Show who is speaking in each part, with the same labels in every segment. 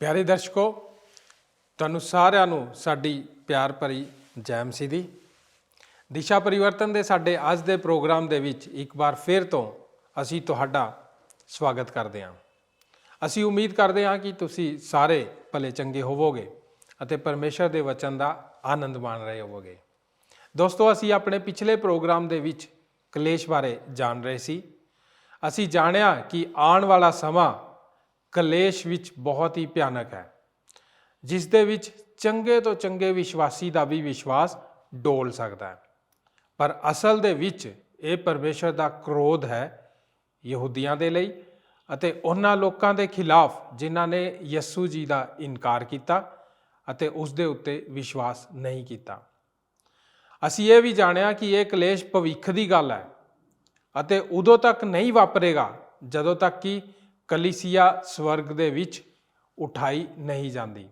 Speaker 1: प्यारे दर्शकों, तुहानू सारिਆਂ ਨੂੰ ਸਾਡੀ ਪਿਆਰ ਭਰੀ ਜੈ ਮਸੀਹ ਦੀ। ਦਿਸ਼ਾ ਪਰਿਵਰਤਨ ਦੇ ਸਾਡੇ ਅੱਜ ਦੇ ਪ੍ਰੋਗਰਾਮ ਦੇ ਵਿੱਚ ਇੱਕ ਵਾਰ ਫਿਰ ਤੋਂ ਅਸੀਂ ਤੁਹਾਡਾ ਸਵਾਗਤ ਕਰਦੇ ਹਾਂ। ਅਸੀਂ ਉਮੀਦ ਕਰਦੇ ਹਾਂ ਕਿ ਤੁਸੀਂ ਸਾਰੇ ਭਲੇ ਚੰਗੇ ਹੋਵੋਗੇ ਅਤੇ ਪਰਮੇਸ਼ਰ ਦੇ ਵਚਨ ਦਾ ਆਨੰਦ ਮਾਣ ਰਹੇ ਹੋਵੋਗੇ। ਦੋਸਤੋ, ਅਸੀਂ ਆਪਣੇ ਪਿਛਲੇ ਪ੍ਰੋਗਰਾਮ ਦੇ ਵਿੱਚ ਕਲੇਸ਼ ਬਾਰੇ ਜਾਣ ਰਹੇ ਸੀ। ਅਸੀਂ ਜਾਣਿਆ ਕਿ ਆਉਣ ਵਾਲਾ ਸਮਾਂ ਕਲੇਸ਼ ਵਿੱਚ ਬਹੁਤ ਹੀ ਭਿਆਨਕ ਹੈ, ਜਿਸ ਦੇ ਵਿੱਚ ਚੰਗੇ ਤੋਂ ਚੰਗੇ ਵਿਸ਼ਵਾਸੀ ਦਾ ਵੀ ਵਿਸ਼ਵਾਸ ਡੋਲ ਸਕਦਾ ਹੈ। ਪਰ ਅਸਲ ਦੇ ਵਿੱਚ ਇਹ ਪਰਮੇਸ਼ਰ ਦਾ ਕ੍ਰੋਧ ਹੈ ਯਹੂਦੀਆਂ ਦੇ ਲਈ ਅਤੇ ਉਹਨਾਂ ਲੋਕਾਂ ਦੇ ਖਿਲਾਫ ਜਿਨ੍ਹਾਂ ਨੇ ਯਿਸੂ ਜੀ ਦਾ ਇਨਕਾਰ ਕੀਤਾ ਅਤੇ ਉਸ ਦੇ ਉੱਤੇ ਵਿਸ਼ਵਾਸ ਨਹੀਂ ਕੀਤਾ। ਅਸੀਂ ਇਹ ਵੀ ਜਾਣਿਆ ਕਿ ਇਹ ਕਲੇਸ਼ ਭਵਿੱਖ ਦੀ ਗੱਲ ਹੈ ਅਤੇ ਉਦੋਂ ਤੱਕ ਨਹੀਂ ਵਾਪਰੇਗਾ ਜਦੋਂ ਤੱਕ ਕਿ ਕਲੀਸਿਆ ਸਵਰਗ ਦੇ ਵਿੱਚ ਉਠਾਈ ਨਹੀਂ ਜਾਂਦੀ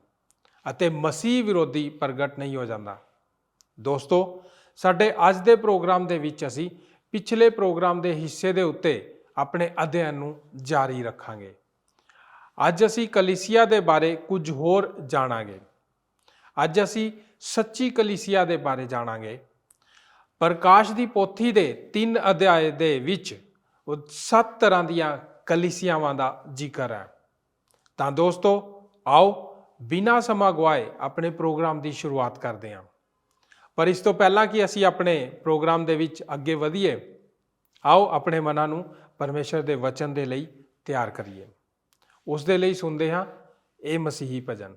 Speaker 1: ਅਤੇ ਮਸੀਹ ਵਿਰੋਧੀ ਪ੍ਰਗਟ ਨਹੀਂ ਹੋ ਜਾਂਦਾ। ਦੋਸਤੋ, ਸਾਡੇ ਅੱਜ ਦੇ ਪ੍ਰੋਗਰਾਮ ਦੇ ਵਿੱਚ ਅਸੀਂ ਪਿਛਲੇ ਪ੍ਰੋਗਰਾਮ ਦੇ ਹਿੱਸੇ ਦੇ ਉੱਤੇ ਆਪਣੇ ਅਧਿਐਨ ਨੂੰ ਜਾਰੀ ਰੱਖਾਂਗੇ। ਅੱਜ ਅਸੀਂ ਕਲੀਸਿਆ ਦੇ ਬਾਰੇ ਕੁਝ ਹੋਰ ਜਾਣਾਂਗੇ। ਅੱਜ ਅਸੀਂ ਸੱਚੀ ਕਲੀਸਿਆ ਦੇ ਬਾਰੇ ਜਾਣਾਂਗੇ। ਪ੍ਰਕਾਸ਼ ਦੀ ਪੋਥੀ ਦੇ 3 ਅਧਿਆਏ ਦੇ ਵਿੱਚ 7 ਤਰ੍ਹਾਂ ਦੀਆਂ ਕਲੀਸਿਆਵਾਂ ਦਾ ਜ਼ਿਕਰ ਹੈ। ਤਾਂ ਦੋਸਤੋ, ਆਓ ਬਿਨਾਂ ਸਮਾਂ ਗਵਾਏ ਆਪਣੇ ਪ੍ਰੋਗਰਾਮ ਦੀ ਸ਼ੁਰੂਆਤ ਕਰਦੇ ਹਾਂ। ਪਰ ਇਸ ਤੋਂ ਪਹਿਲਾਂ ਕਿ ਅਸੀਂ ਆਪਣੇ ਪ੍ਰੋਗਰਾਮ ਦੇ ਵਿੱਚ ਅੱਗੇ ਵਧੀਏ, ਆਓ ਆਪਣੇ ਮਨਾਂ ਨੂੰ ਪਰਮੇਸ਼ਰ ਦੇ ਵਚਨ ਦੇ ਲਈ ਤਿਆਰ ਕਰੀਏ। ਉਸ ਦੇ ਲਈ ਸੁਣਦੇ ਹਾਂ ਇਹ ਮਸੀਹੀ ਭਜਨ।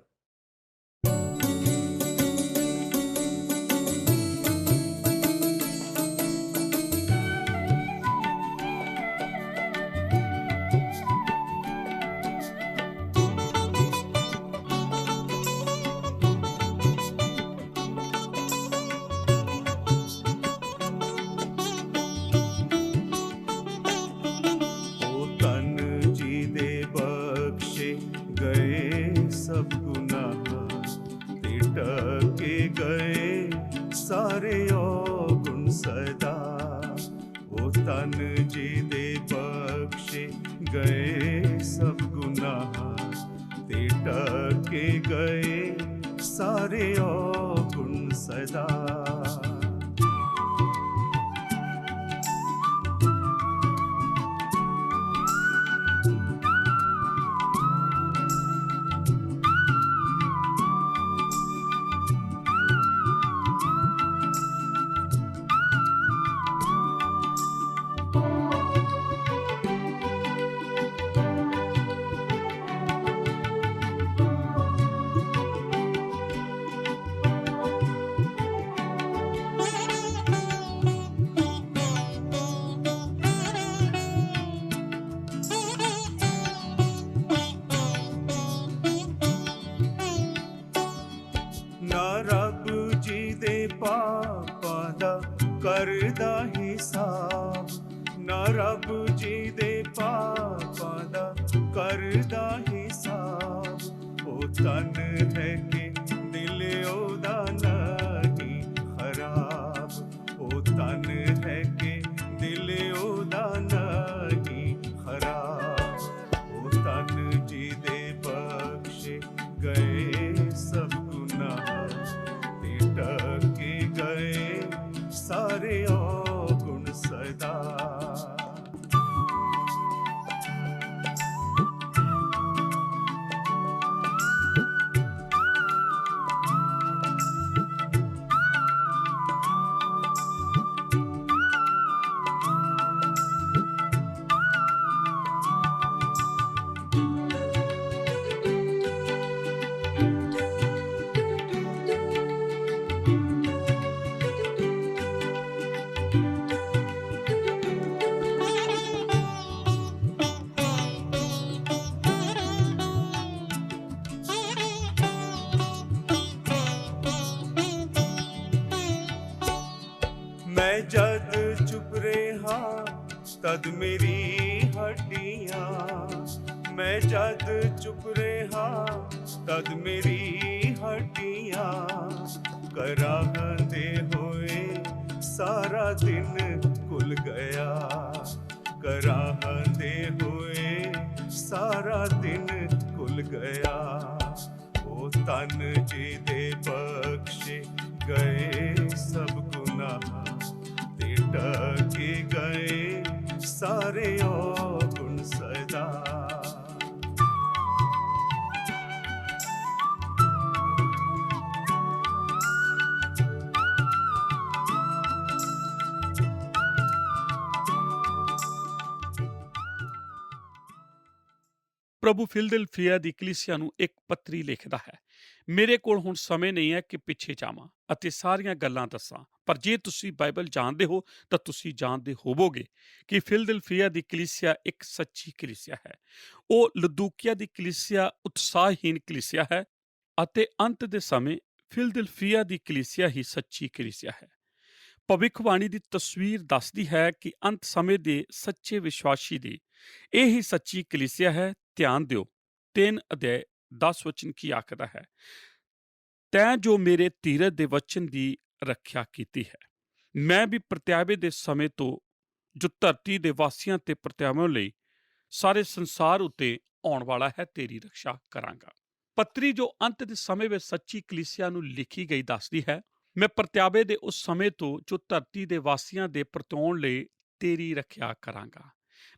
Speaker 2: ਕਰਦਾ ਹਿਸਾਬ ਨਾ ਰੱਬ ਜੀ ਦੇ ਪਾਪਾਂ ਦਾ ਕਰਦਾ ਹਿਸਾਬ। ਉਹ ਤਨ ਹੈ ਕਿ ਦਿਲ ਉਹਦਾ ਨਹੀਂ ਖਰਾਬ। ਉਹ ਤਨ ਹੈ ਕਿ ਦਿਲ ਉਹਦਾ ਨਹੀਂ ਖਰਾਬ। ਉਹ ਤਨ ਜੀ ਦੇ ਬਖਸ਼ੇ ਗਏ ਸਭ ਗੁਨਾਹ ਤੇ ਢਕੇ ਗਏ ਸਾਰੇ ਔਗੁਣ ਸਦਾ। मैं जद चुप रहा तद मेरी हड्डियां, मैं जद चुप रहा तद मेरी हड्डियां कराहते होए सारा दिन खुल गया, कराहते हुए सारा दिन खुल गया। ਤਨ ਜੀ ਦੇ ਬਖਸ਼ੇ ਗਏ ਸਭ ਗੁਨਾਹ ਤੇ ਢਕੇ ਗਏ ਸਾਰੇ ਔਗੁਣ ਸਦਾ।
Speaker 3: ਪ੍ਰਭੂ ਫਿਲਦਲਫੀਆ ਦੀ ਕਲੀਸਿਆ ਨੂੰ ਇੱਕ ਪੱਤਰੀ ਲਿਖਦਾ ਹੈ। ਮੇਰੇ ਕੋਲ ਹੁਣ ਸਮੇਂ ਨਹੀਂ ਹੈ ਕਿ ਪਿੱਛੇ ਜਾਵਾਂ ਅਤੇ ਸਾਰੀਆਂ ਗੱਲਾਂ ਦੱਸਾਂ, ਪਰ ਜੇ ਤੁਸੀਂ ਬਾਈਬਲ ਜਾਣਦੇ ਹੋ ਤਾਂ ਤੁਸੀਂ ਜਾਣਦੇ ਹੋਵੋਗੇ ਕਿ ਫਿਲਦਲਫੀਆ ਦੀ ਕਲੀਸਿਆ ਇੱਕ ਸੱਚੀ ਕਲੀਸਿਆ ਹੈ। ਉਹ ਲਦੂਕੀਆ ਦੀ ਕਲੀਸਿਆ ਉਤਸ਼ਾਹਹੀਨ ਕਲੀਸਿਆ ਹੈ ਅਤੇ ਅੰਤ ਦੇ ਸਮੇਂ ਫਿਲਦਲਫੀਆ ਦੀ ਕਲੀਸਿਆ ਹੀ ਸੱਚੀ ਕਲੀਸਿਆ ਹੈ। ਭਵਿੱਖਬਾਣੀ ਦੀ ਤਸਵੀਰ ਦੱਸਦੀ ਹੈ ਕਿ ਅੰਤ ਸਮੇਂ ਦੇ ਸੱਚੇ ਵਿਸ਼ਵਾਸੀ ਦੀ ਇਹ ਹੀ ਸੱਚੀ ਕਲੀਸਿਆ ਹੈ। ਧਿਆਨ ਦਿਓ 3 ਅਧਿਆਇ 10 ਵਚਨ ਕੀ ਆਖਦਾ ਹੈ। ਤੈਂ ਜੋ ਮੇਰੇ ਧੀਰਜ ਦੇ ਵਚਨ ਦੀ ਰੱਖਿਆ ਕੀਤੀ ਹੈ, ਮੈਂ ਵੀ ਪ੍ਰਤਿਆਵੇ ਦੇ ਸਮੇਂ ਤੋਂ ਜੋ ਧਰਤੀ ਦੇ ਵਾਸੀਆਂ ਤੇ ਪ੍ਰਤਿਆਵਿਆਂ ਲਈ ਸਾਰੇ ਸੰਸਾਰ ਉੱਤੇ ਆਉਣ ਵਾਲਾ ਹੈ ਤੇਰੀ ਰੱਖਿਆ ਕਰਾਂਗਾ। ਪੱਤਰੀ ਜੋ ਅੰਤ ਦੇ ਸਮੇਂ ਵਿੱਚ ਸੱਚੀ ਕਲੀਸਿਆ ਨੂੰ ਲਿਖੀ ਗਈ ਦੱਸਦੀ ਹੈ, ਮੈਂ ਪ੍ਰਤਿਆਵੇ ਦੇ ਉਸ ਸਮੇਂ ਤੋਂ ਜੋ ਧਰਤੀ ਦੇ ਵਾਸੀਆਂ ਦੇ ਪਰਤਾਉਣ ਲਈ ਤੇਰੀ ਰੱਖਿਆ ਕਰਾਂਗਾ।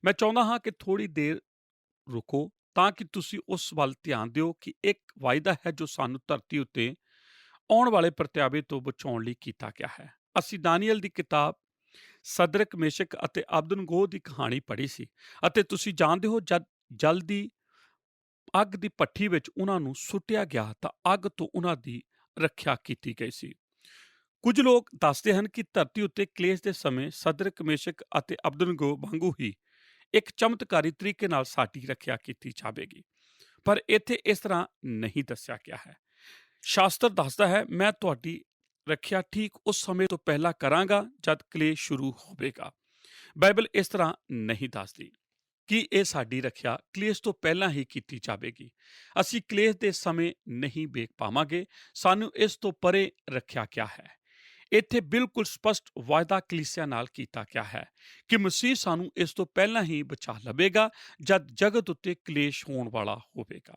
Speaker 3: ਮੈਂ ਚਾਹੁੰਦਾ ਹਾਂ ਕਿ ਥੋੜ੍ਹੀ ਦੇਰ ਰੁਕੋ ਤਾਂ ਕਿ ਤੁਸੀਂ ਉਸ ਵੱਲ ਧਿਆਨ ਦਿਓ ਕਿ ਇੱਕ ਵਾਅਦਾ ਹੈ ਜੋ ਸਾਨੂੰ ਧਰਤੀ ਉੱਤੇ ਆਉਣ ਵਾਲੇ ਪ੍ਰਤਿਆਵੇ ਤੋਂ ਬਚਾਉਣ ਲਈ ਕੀਤਾ ਗਿਆ ਹੈ। ਅਸੀਂ ਦਾਨੀਏਲ ਦੀ ਕਿਤਾਬ ਸਦਰਕ, ਮੇਸ਼ਕ ਅਤੇ ਅਬਦਨਗੋ ਦੀ ਕਹਾਣੀ ਪੜ੍ਹੀ ਸੀ ਅਤੇ ਤੁਸੀਂ ਜਾਣਦੇ ਹੋ ਜਦ ਜਲ ਦੀ ਅੱਗ ਦੀ ਭੱਠੀ ਵਿੱਚ ਉਹਨਾਂ ਨੂੰ ਸੁੱਟਿਆ ਗਿਆ ਤਾਂ ਅੱਗ ਤੋਂ ਉਹਨਾਂ ਦੀ ਰੱਖਿਆ ਕੀਤੀ ਗਈ ਸੀ। ਕੁਝ ਲੋਕ ਦੱਸਦੇ ਹਨ ਕਿ ਧਰਤੀ ਉੱਤੇ ਕਲੇਸ਼ ਦੇ ਸਮੇਂ ਸਦਰਕ, ਮੇਸ਼ਕ ਅਤੇ ਅਬਦਨਗੋ ਵਾਂਗੂ ਹੀ ਇੱਕ ਚਮਤਕਾਰੀ ਤਰੀਕੇ ਨਾਲ ਸਾਡੀ ਰੱਖਿਆ ਕੀਤੀ ਜਾਵੇਗੀ, ਪਰ ਇੱਥੇ ਇਸ ਤਰ੍ਹਾਂ ਨਹੀਂ ਦੱਸਿਆ ਗਿਆ ਹੈ। ਸ਼ਾਸਤਰ ਦੱਸਦਾ ਹੈ, ਮੈਂ ਤੁਹਾਡੀ ਰੱਖਿਆ ਠੀਕ ਉਸ ਸਮੇਂ ਤੋਂ ਪਹਿਲਾਂ ਕਰਾਂਗਾ ਜਦ ਕਲੇਸ਼ ਸ਼ੁਰੂ ਹੋਵੇਗਾ। ਬਾਈਬਲ ਇਸ ਤਰ੍ਹਾਂ ਨਹੀਂ ਦੱਸਦੀ ਕਿ ਇਹ ਸਾਡੀ ਰੱਖਿਆ ਕਲੇਸ਼ ਤੋਂ ਪਹਿਲਾਂ ਹੀ ਕੀਤੀ ਜਾਵੇਗੀ। ਅਸੀਂ ਕਲੇਸ਼ ਦੇ ਸਮੇਂ ਨਹੀਂ ਵੇਖ ਪਾਵਾਂਗੇ, ਸਾਨੂੰ ਇਸ ਤੋਂ ਪਰੇ ਰੱਖਿਆ ਗਿਆ ਹੈ। ਇੱਥੇ ਬਿਲਕੁਲ ਸਪਸ਼ਟ ਵਾਅਦਾ ਕਲੀਸਿਆ ਨਾਲ ਕੀਤਾ ਗਿਆ ਹੈ ਕਿ ਮਸੀਹ ਸਾਨੂੰ ਇਸ ਤੋਂ ਪਹਿਲਾਂ ਹੀ ਬਚਾ ਲਵੇਗਾ ਜਦ ਜਗਤ ਉੱਤੇ ਕਲੇਸ਼ ਹੋਣ ਵਾਲਾ ਹੋਵੇਗਾ।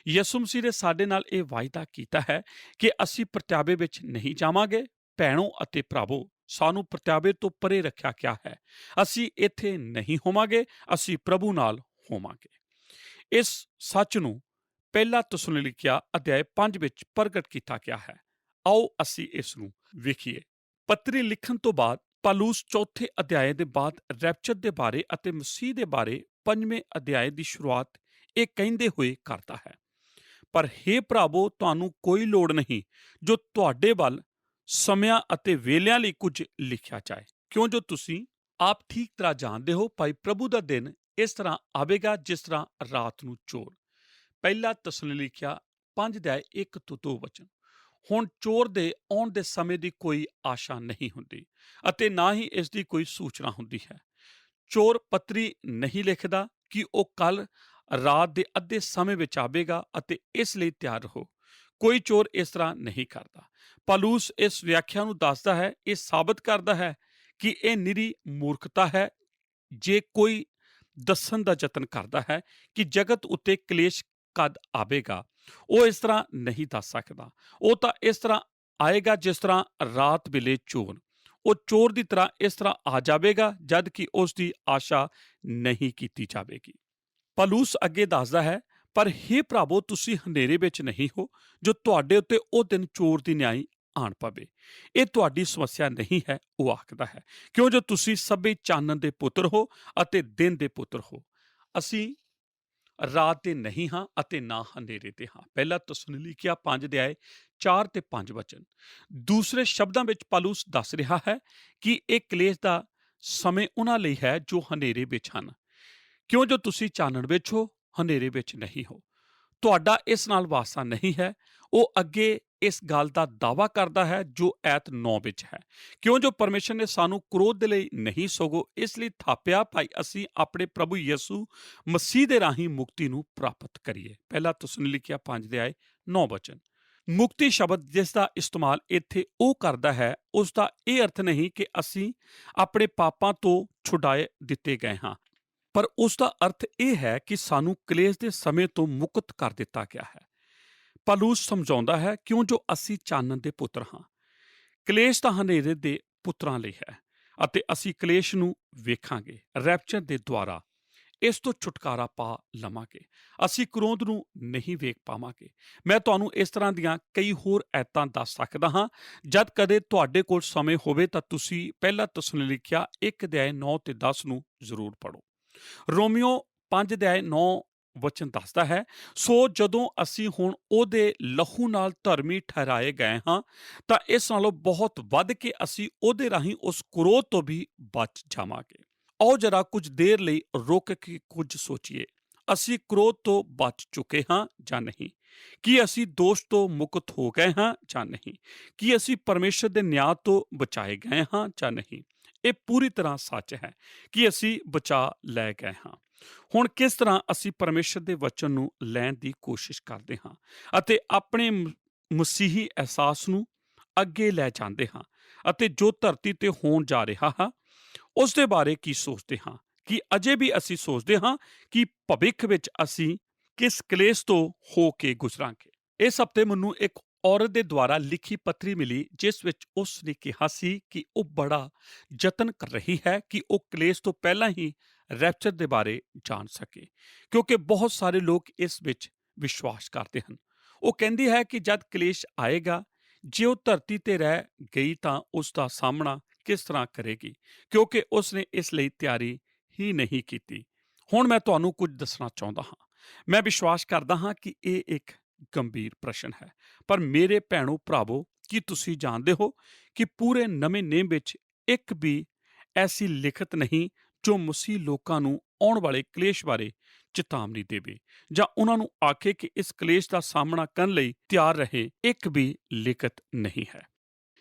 Speaker 3: ਯਿਸੂ ਮਸੀਹ ਨੇ ਸਾਡੇ ਨਾਲ ਇਹ ਵਾਅਦਾ ਕੀਤਾ ਹੈ ਕਿ ਅਸੀਂ ਪ੍ਰਤਿਆਵੇ ਵਿੱਚ ਨਹੀਂ ਜਾਵਾਂਗੇ। ਭੈਣੋ ਅਤੇ ਭਰਾਵੋ, ਸਾਨੂੰ ਪ੍ਰਤਿਆਵੇ ਤੋਂ ਪਰੇ ਰੱਖਿਆ ਗਿਆ ਹੈ। ਅਸੀਂ ਇੱਥੇ ਨਹੀਂ ਹੋਵਾਂਗੇ, ਅਸੀਂ ਪ੍ਰਭੂ ਨਾਲ ਹੋਵਾਂਗੇ। ਇਸ ਸੱਚ ਨੂੰ ਪਹਿਲਾ ਤਸਲੋਨੀਕੀਆ ਅਧਿਆਇ 5 ਵਿੱਚ ਪ੍ਰਗਟ ਕੀਤਾ ਗਿਆ ਹੈ। ਆਓ ਅਸੀਂ ਇਸ ਨੂੰ ਵੇਖੀਏ। ਪੱਤਰੀ ਲਿਖਣ ਤੋਂ ਬਾਅਦ ਪਾਲੂਸ ਚੌਥੇ ਅਧਿਆਇ ਦੇ ਬਾਅਦ ਰੈਪਚਰ ਦੇ ਬਾਰੇ ਅਤੇ ਮਸੀਹ ਦੇ ਬਾਰੇ 5ਵੇਂ ਅਧਿਆਇ ਦੀ ਸ਼ੁਰੂਆਤ ਇਹ ਕਹਿੰਦੇ ਹੋਏ ਕਰਦਾ ਹੈ, ਪਰ ਹੇ ਭਰਾਵੋ, ਤੁਹਾਨੂੰ ਕੋਈ ਲੋੜ ਨਹੀਂ ਜੋ ਤੁਹਾਡੇ ਵੱਲ ਸਮਿਆਂ ਅਤੇ ਵੇਲਿਆਂ ਲਈ ਕੁਝ ਲਿਖਿਆ ਜਾਏ, ਕਿਉਂ ਜੋ ਤੁਸੀਂ ਆਪ ਠੀਕ ਤਰ੍ਹਾਂ ਜਾਣਦੇ ਹੋ ਭਾਈ ਪ੍ਰਭੂ ਦਾ ਦਿਨ ਇਸ ਤਰ੍ਹਾਂ ਆਵੇਗਾ ਜਿਸ ਤਰ੍ਹਾਂ ਰਾਤ ਨੂੰ ਚੋਰ। ਪਹਿਲਾ ਤਸਲੋਨੀਕੀਆ 5 ਅਧਿਆਇ 1 ਤੋਂ 2 ਵਚਨ। ਹੁਣ ਚੋਰ ਦੇ ਆਉਣ ਦੇ ਸਮੇਂ ਦੀ ਕੋਈ ਆਸ਼ਾ ਨਹੀਂ ਹੁੰਦੀ ਅਤੇ ਨਾ ਹੀ ਇਸ ਦੀ ਕੋਈ ਸੂਚਨਾ ਹੁੰਦੀ ਹੈ। ਚੋਰ ਪੱਤਰੀ ਨਹੀਂ ਲਿਖਦਾ ਕਿ ਉਹ ਕੱਲ ਰਾਤ ਦੇ ਅੱਧੇ ਸਮੇਂ ਵਿੱਚ ਆਵੇਗਾ ਅਤੇ ਇਸ ਲਈ ਤਿਆਰ ਰਹੋ। ਕੋਈ ਚੋਰ ਇਸ ਤਰ੍ਹਾਂ ਨਹੀਂ ਕਰਦਾ। ਪਾਲੂਸ ਇਸ ਵਿਆਖਿਆ ਨੂੰ ਦੱਸਦਾ ਹੈ, ਇਹ ਸਾਬਤ ਕਰਦਾ ਹੈ ਕਿ ਇਹ ਨਿਰੀ ਮੂਰਖਤਾ ਹੈ ਜੇ ਕੋਈ ਦੱਸਣ ਦਾ ਯਤਨ ਕਰਦਾ ਹੈ ਕਿ ਜਗਤ ਉੱਤੇ ਕਲੇਸ਼ ਕਦ ਆਵੇਗਾ। ਉਹ ਇਸ ਤਰ੍ਹਾਂ ਨਹੀਂ ਦੱਸ ਸਕਦਾ। ਉਹ ਤਾਂ ਇਸ ਤਰ੍ਹਾਂ ਆਏਗਾ ਜਿਸ ਤਰ੍ਹਾਂ ਰਾਤ ਵੇਲੇ ਚੋਰ। ਉਹ ਚੋਰ ਦੀ ਤਰ੍ਹਾਂ ਇਸ ਤਰ੍ਹਾਂ ਆ ਜਾਵੇਗਾ ਜਦ ਕਿ ਉਸ ਦੀ ਆਸ਼ਾ ਨਹੀਂ ਕੀਤੀ ਜਾਵੇਗੀ। ਪਾਲੂਸ ਅੱਗੇ ਦੱਸਦਾ ਹੈ, ਪਰ ਹੇ ਭਰਾਵੋ, ਤੁਸੀਂ ਹਨੇਰੇ ਵਿੱਚ ਨਹੀਂ ਹੋ ਜੋ ਤੁਹਾਡੇ ਉੱਤੇ ਉਹ ਦਿਨ ਚੋਰ ਦੀ ਨਿਆਈ ਆਣ ਪਵੇ। ਇਹ ਤੁਹਾਡੀ ਸਮੱਸਿਆ ਨਹੀਂ ਹੈ, ਉਹ ਆਖਦਾ ਹੈ, ਕਿਉਂ ਜੋ ਤੁਸੀਂ ਸਭੇ ਚਾਨਣ ਦੇ ਪੁੱਤਰ ਹੋ ਅਤੇ ਦਿਨ ਦੇ ਪੁੱਤਰ ਹੋ। ਅਸੀਂ ਰਾਤ ਦੇ ਨਹੀਂ ਹਾਂ ਅਤੇ ਨਾ ਹਨੇਰੇ ਦੇ ਹਾਂ। ਪਹਿਲਾ ਤਸਲੋਨੀਕੀਆ 5 ਅਧਿਆਇ 4 ਤੇ 5 ਵਚਨ। ਦੂਸਰੇ ਸ਼ਬਦਾਂ ਵਿੱਚ ਪਾਲੂਸ ਦੱਸ ਰਿਹਾ ਹੈ ਕਿ ਇਹ ਕਲੇਸ਼ ਦਾ ਸਮੇਂ ਉਹਨਾਂ ਲਈ ਹੈ ਜੋ ਹਨੇਰੇ ਵਿੱਚ ਹਨ, ਕਿਉਂ ਜੋ ਤੁਸੀਂ ਚਾਨਣ ਵਿੱਚ ਹੋ, ਹਨੇਰੇ ਵਿੱਚ ਨਹੀਂ ਹੋ। ਤੁਹਾਡਾ ਇਸ ਨਾਲ ਵਾਸਤਾ ਨਹੀਂ ਹੈ। ਉਹ ਅੱਗੇ ਇਸ ਗੱਲ ਦਾ ਦਾਅਵਾ ਕਰਦਾ ਹੈ ਜੋ ਐਤ 9 ਵਿੱਚ ਹੈ, ਕਿਉਂ ਜੋ ਪਰਮੇਸ਼ਰ ਨੇ ਸਾਨੂੰ ਕ੍ਰੋਧ ਦੇ ਲਈ ਨਹੀਂ ਸਗੋਂ ਇਸ ਲਈ ਥਾਪਿਆ ਭਾਈ ਅਸੀਂ ਆਪਣੇ ਪ੍ਰਭੂ ਯਿਸੂ ਮਸੀਹ ਦੇ ਰਾਹੀਂ ਮੁਕਤੀ ਨੂੰ ਪ੍ਰਾਪਤ ਕਰੀਏ। ਪਹਿਲਾ ਤਸਲੋਨੀਕੀਆ 5 ਅਧਿਆਇ 9 ਵਚਨ। ਮੁਕਤੀ ਸ਼ਬਦ ਜਿਸ ਦਾ ਇਸਤੇਮਾਲ ਇੱਥੇ ਉਹ ਕਰਦਾ ਹੈ, ਉਸ ਦਾ ਇਹ ਅਰਥ ਨਹੀਂ ਕਿ ਅਸੀਂ ਆਪਣੇ ਪਾਪਾਂ ਤੋਂ ਛੁਡਾਏ ਦਿੱਤੇ ਗਏ ਹਾਂ, ਪਰ ਉਸ ਦਾ ਅਰਥ ਇਹ ਹੈ ਕਿ ਸਾਨੂੰ ਕਲੇਸ਼ ਦੇ ਸਮੇਂ ਤੋਂ ਮੁਕਤ ਕਰ ਦਿੱਤਾ ਗਿਆ ਹੈ। ਪੌਲੁਸ ਸਮਝਾਉਂਦਾ ਹੈ, ਕਿਉਂ ਜੋ ਅਸੀਂ ਚਾਨਣ ਦੇ ਪੁੱਤਰ ਹਾਂ, ਕਲੇਸ਼ ਤਾਂ ਹਨੇਰੇ ਦੇ ਪੁੱਤਰਾਂ ਲਈ ਹੈ ਅਤੇ ਅਸੀਂ ਕਲੇਸ਼ ਨੂੰ ਵੇਖਾਂਗੇ। ਰੈਪਚਰ ਦੇ ਦੁਆਰਾ ਇਸ ਤੋਂ ਛੁਟਕਾਰਾ ਪਾ ਲਵਾਂਗੇ। ਅਸੀਂ ਕ੍ਰੋਧ ਨੂੰ ਨਹੀਂ ਵੇਖ ਪਾਵਾਂਗੇ। ਮੈਂ ਤੁਹਾਨੂੰ ਇਸ ਤਰ੍ਹਾਂ ਦੀਆਂ ਕਈ ਹੋਰ ਐਤਾਂ ਦੱਸ ਸਕਦਾ ਹਾਂ। ਜਦ ਕਦੇ ਤੁਹਾਡੇ ਕੋਲ ਸਮੇਂ ਹੋਵੇ ਤਾਂ ਤੁਸੀਂ ਪਹਿਲਾ ਤਸੱਲੁਨੀਕੀਆਂ 1 ਅਧਿਆਇ 9 ਤੇ 10 ਨੂੰ ਜ਼ਰੂਰ ਪੜ੍ਹੋ। ਰੋਮੀਓ 5 ਅਧਿਆਇ 9 ਵਚਨ ਦੱਸਦਾ ਹੈ, ਸੋ ਜਦੋਂ ਅਸੀਂ ਹੁਣ ਉਹਦੇ ਲਹੂ ਨਾਲ ਧਰਮੀ ਠਹਿਰਾਏ ਗਏ ਹਾਂ, ਤਾਂ ਇਸ ਨਾਲੋਂ ਬਹੁਤ ਵੱਧ ਕੇ ਅਸੀਂ ਉਹਦੇ ਰਾਹੀਂ ਉਸ ਕ੍ਰੋਧ ਤੋਂ ਵੀ ਬਚ ਜਾਵਾਂਗੇ। ਆਓ ਜਰਾ ਕੁਝ ਦੇਰ ਲਈ ਰੁਕ ਕੇ ਕੁਝ ਸੋਚੀਏ। ਅਸੀਂ ਕ੍ਰੋਧ ਤੋਂ ਬਚ ਚੁੱਕੇ ਹਾਂ ਜਾਂ ਨਹੀਂ? ਕੀ ਅਸੀਂ ਦੋਸ਼ ਤੋਂ ਮੁਕਤ ਹੋ ਗਏ ਹਾਂ ਜਾਂ ਨਹੀਂ? ਕੀ ਅਸੀਂ ਪਰਮੇਸ਼ਰ ਦੇ ਨਿਆਂ ਤੋਂ ਬਚਾਏ ਗਏ ਹਾਂ ਜਾਂ ਨਹੀਂ? ਇਹ ਪੂਰੀ ਤਰ੍ਹਾਂ ਸੱਚ ਹੈ ਕਿ ਅਸੀਂ ਬਚਾ ਲੈ ਗਏ ਹਾਂ। ਹੁਣ ਕਿਸ ਤਰ੍ਹਾਂ ਅਸੀਂ ਪਰਮੇਸ਼ਰ ਦੇ ਵਚਨ ਨੂੰ ਲੈਣ ਦੀ ਕੋਸ਼ਿਸ਼ ਕਰਦੇ ਹਾਂ ਅਤੇ ਆਪਣੇ ਮਸੀਹੀ ਅਹਿਸਾਸ ਨੂੰ ਅੱਗੇ ਲੈ ਜਾਂਦੇ ਹਾਂ ਅਤੇ ਜੋ ਧਰਤੀ ਤੇ ਹੋਣ ਜਾ ਰਿਹਾ ਹੈ ਉਸ ਦੇ ਬਾਰੇ ਕੀ ਸੋਚਦੇ ਹਾਂ? ਕਿ ਅਜੇ ਵੀ ਅਸੀਂ ਸੋਚਦੇ ਹਾਂ ਕਿ ਭਵਿੱਖ ਵਿੱਚ ਅਸੀਂ ਕਿਸ ਕਲੇਸ਼ ਤੋਂ ਹੋ ਕੇ ਗੁਜ਼ਰਾਂਗੇ। ਇਸ ਹਫ਼ਤੇ ਮੈਨੂੰ ਇੱਕ ਔਰਤ ਦੇ ਦੁਆਰਾ ਲਿਖੀ ਪੱਤਰੀ ਮਿਲੀ, ਜਿਸ ਵਿੱਚ ਉਸ ਨੇ ਕਿਹਾ ਸੀ ਕਿ ਉਹ ਬੜਾ ਯਤਨ ਕਰ ਰਹੀ ਹੈ ਕਿ ਉਹ ਕਲੇਸ਼ ਤੋਂ ਪਹਿਲਾਂ ਹੀ ਰੈਪਚਰ ਦੇ ਬਾਰੇ ਜਾਣ ਸਕੇ, ਕਿਉਂਕਿ ਬਹੁਤ ਸਾਰੇ ਲੋਕ ਇਸ ਵਿੱਚ ਵਿਸ਼ਵਾਸ ਕਰਦੇ ਹਨ। ਉਹ ਕਹਿੰਦੀ ਹੈ ਕਿ ਜਦ ਕਲੇਸ਼ ਆਏਗਾ, ਜੇ ਉਹ ਧਰਤੀ ਤੇ ਰਹਿ ਗਈ ਤਾਂ ਉਸ ਦਾ ਸਾਹਮਣਾ ਕਿਸ ਤਰ੍ਹਾਂ ਕਰੇਗੀ, ਕਿਉਂਕਿ ਉਸ ਨੇ ਇਸ ਲਈ ਤਿਆਰੀ ਹੀ ਨਹੀਂ ਕੀਤੀ। ਹੁਣ ਮੈਂ ਤੁਹਾਨੂੰ ਕੁਝ ਦੱਸਣਾ ਚਾਹੁੰਦਾ ਹਾਂ। ਮੈਂ ਵਿਸ਼ਵਾਸ ਕਰਦਾ ਹਾਂ ਕਿ ਇਹ ਇੱਕ ਗੰਭੀਰ ਪ੍ਰਸ਼ਨ ਹੈ, ਪਰ ਮੇਰੇ ਭੈਣੋ ਭਰਾਵੋ, ਕੀ ਤੁਸੀਂ ਜਾਣਦੇ ਹੋ ਕਿ ਪੂਰੇ ਨਵੇਂ ਨੇਮ ਵਿੱਚ ਇੱਕ ਵੀ ਐਸੀ ਲਿਖਤ ਨਹੀਂ ਜੋ ਮਸੀਹ ਲੋਕਾਂ ਨੂੰ ਆਉਣ ਵਾਲੇ ਕਲੇਸ਼ ਬਾਰੇ ਚੇਤਾਵਨੀ ਦੇਵੇ ਜਾਂ ਉਹਨਾਂ ਨੂੰ ਆਖੇ ਕਿ ਇਸ ਕਲੇਸ਼ ਦਾ ਸਾਹਮਣਾ ਕਰਨ ਲਈ ਤਿਆਰ ਰਹੇ? ਇੱਕ ਵੀ ਲਿਖਤ ਨਹੀਂ ਹੈ।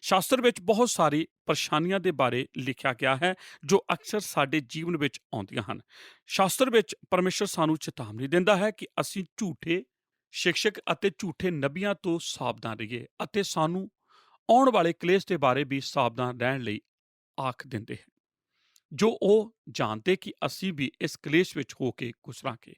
Speaker 3: ਸ਼ਾਸਤਰ ਵਿੱਚ ਬਹੁਤ ਸਾਰੀ ਪਰੇਸ਼ਾਨੀਆਂ ਦੇ ਬਾਰੇ ਲਿਖਿਆ ਗਿਆ ਹੈ ਜੋ ਅਕਸਰ ਸਾਡੇ ਜੀਵਨ ਵਿੱਚ ਆਉਂਦੀਆਂ ਹਨ। ਸ਼ਾਸਤਰ ਵਿੱਚ ਪਰਮੇਸ਼ਰ ਸਾਨੂੰ ਚੇਤਾਵਨੀ ਦਿੰਦਾ ਹੈ ਕਿ ਅਸੀਂ ਝੂਠੇ ਸਿਕਸ਼ਕ ਅਤੇ ਝੂਠੇ ਨਬੀਆਂ ਤੋਂ ਸਾਵਧਾਨ ਰਹੀਏ ਅਤੇ ਸਾਨੂੰ ਆਉਣ ਵਾਲੇ ਕਲੇਸ਼ ਦੇ ਬਾਰੇ ਵੀ ਸਾਵਧਾਨ ਰਹਿਣ ਲਈ ਆਖ ਦਿੰਦੇ ਹਨ, ਜੋ ਉਹ ਜਾਣਦੇ ਕਿ ਅਸੀਂ ਵੀ ਇਸ ਕਲੇਸ਼ ਵਿੱਚ ਹੋ ਕੇ ਗੁਜ਼ਰਾਂਗੇ।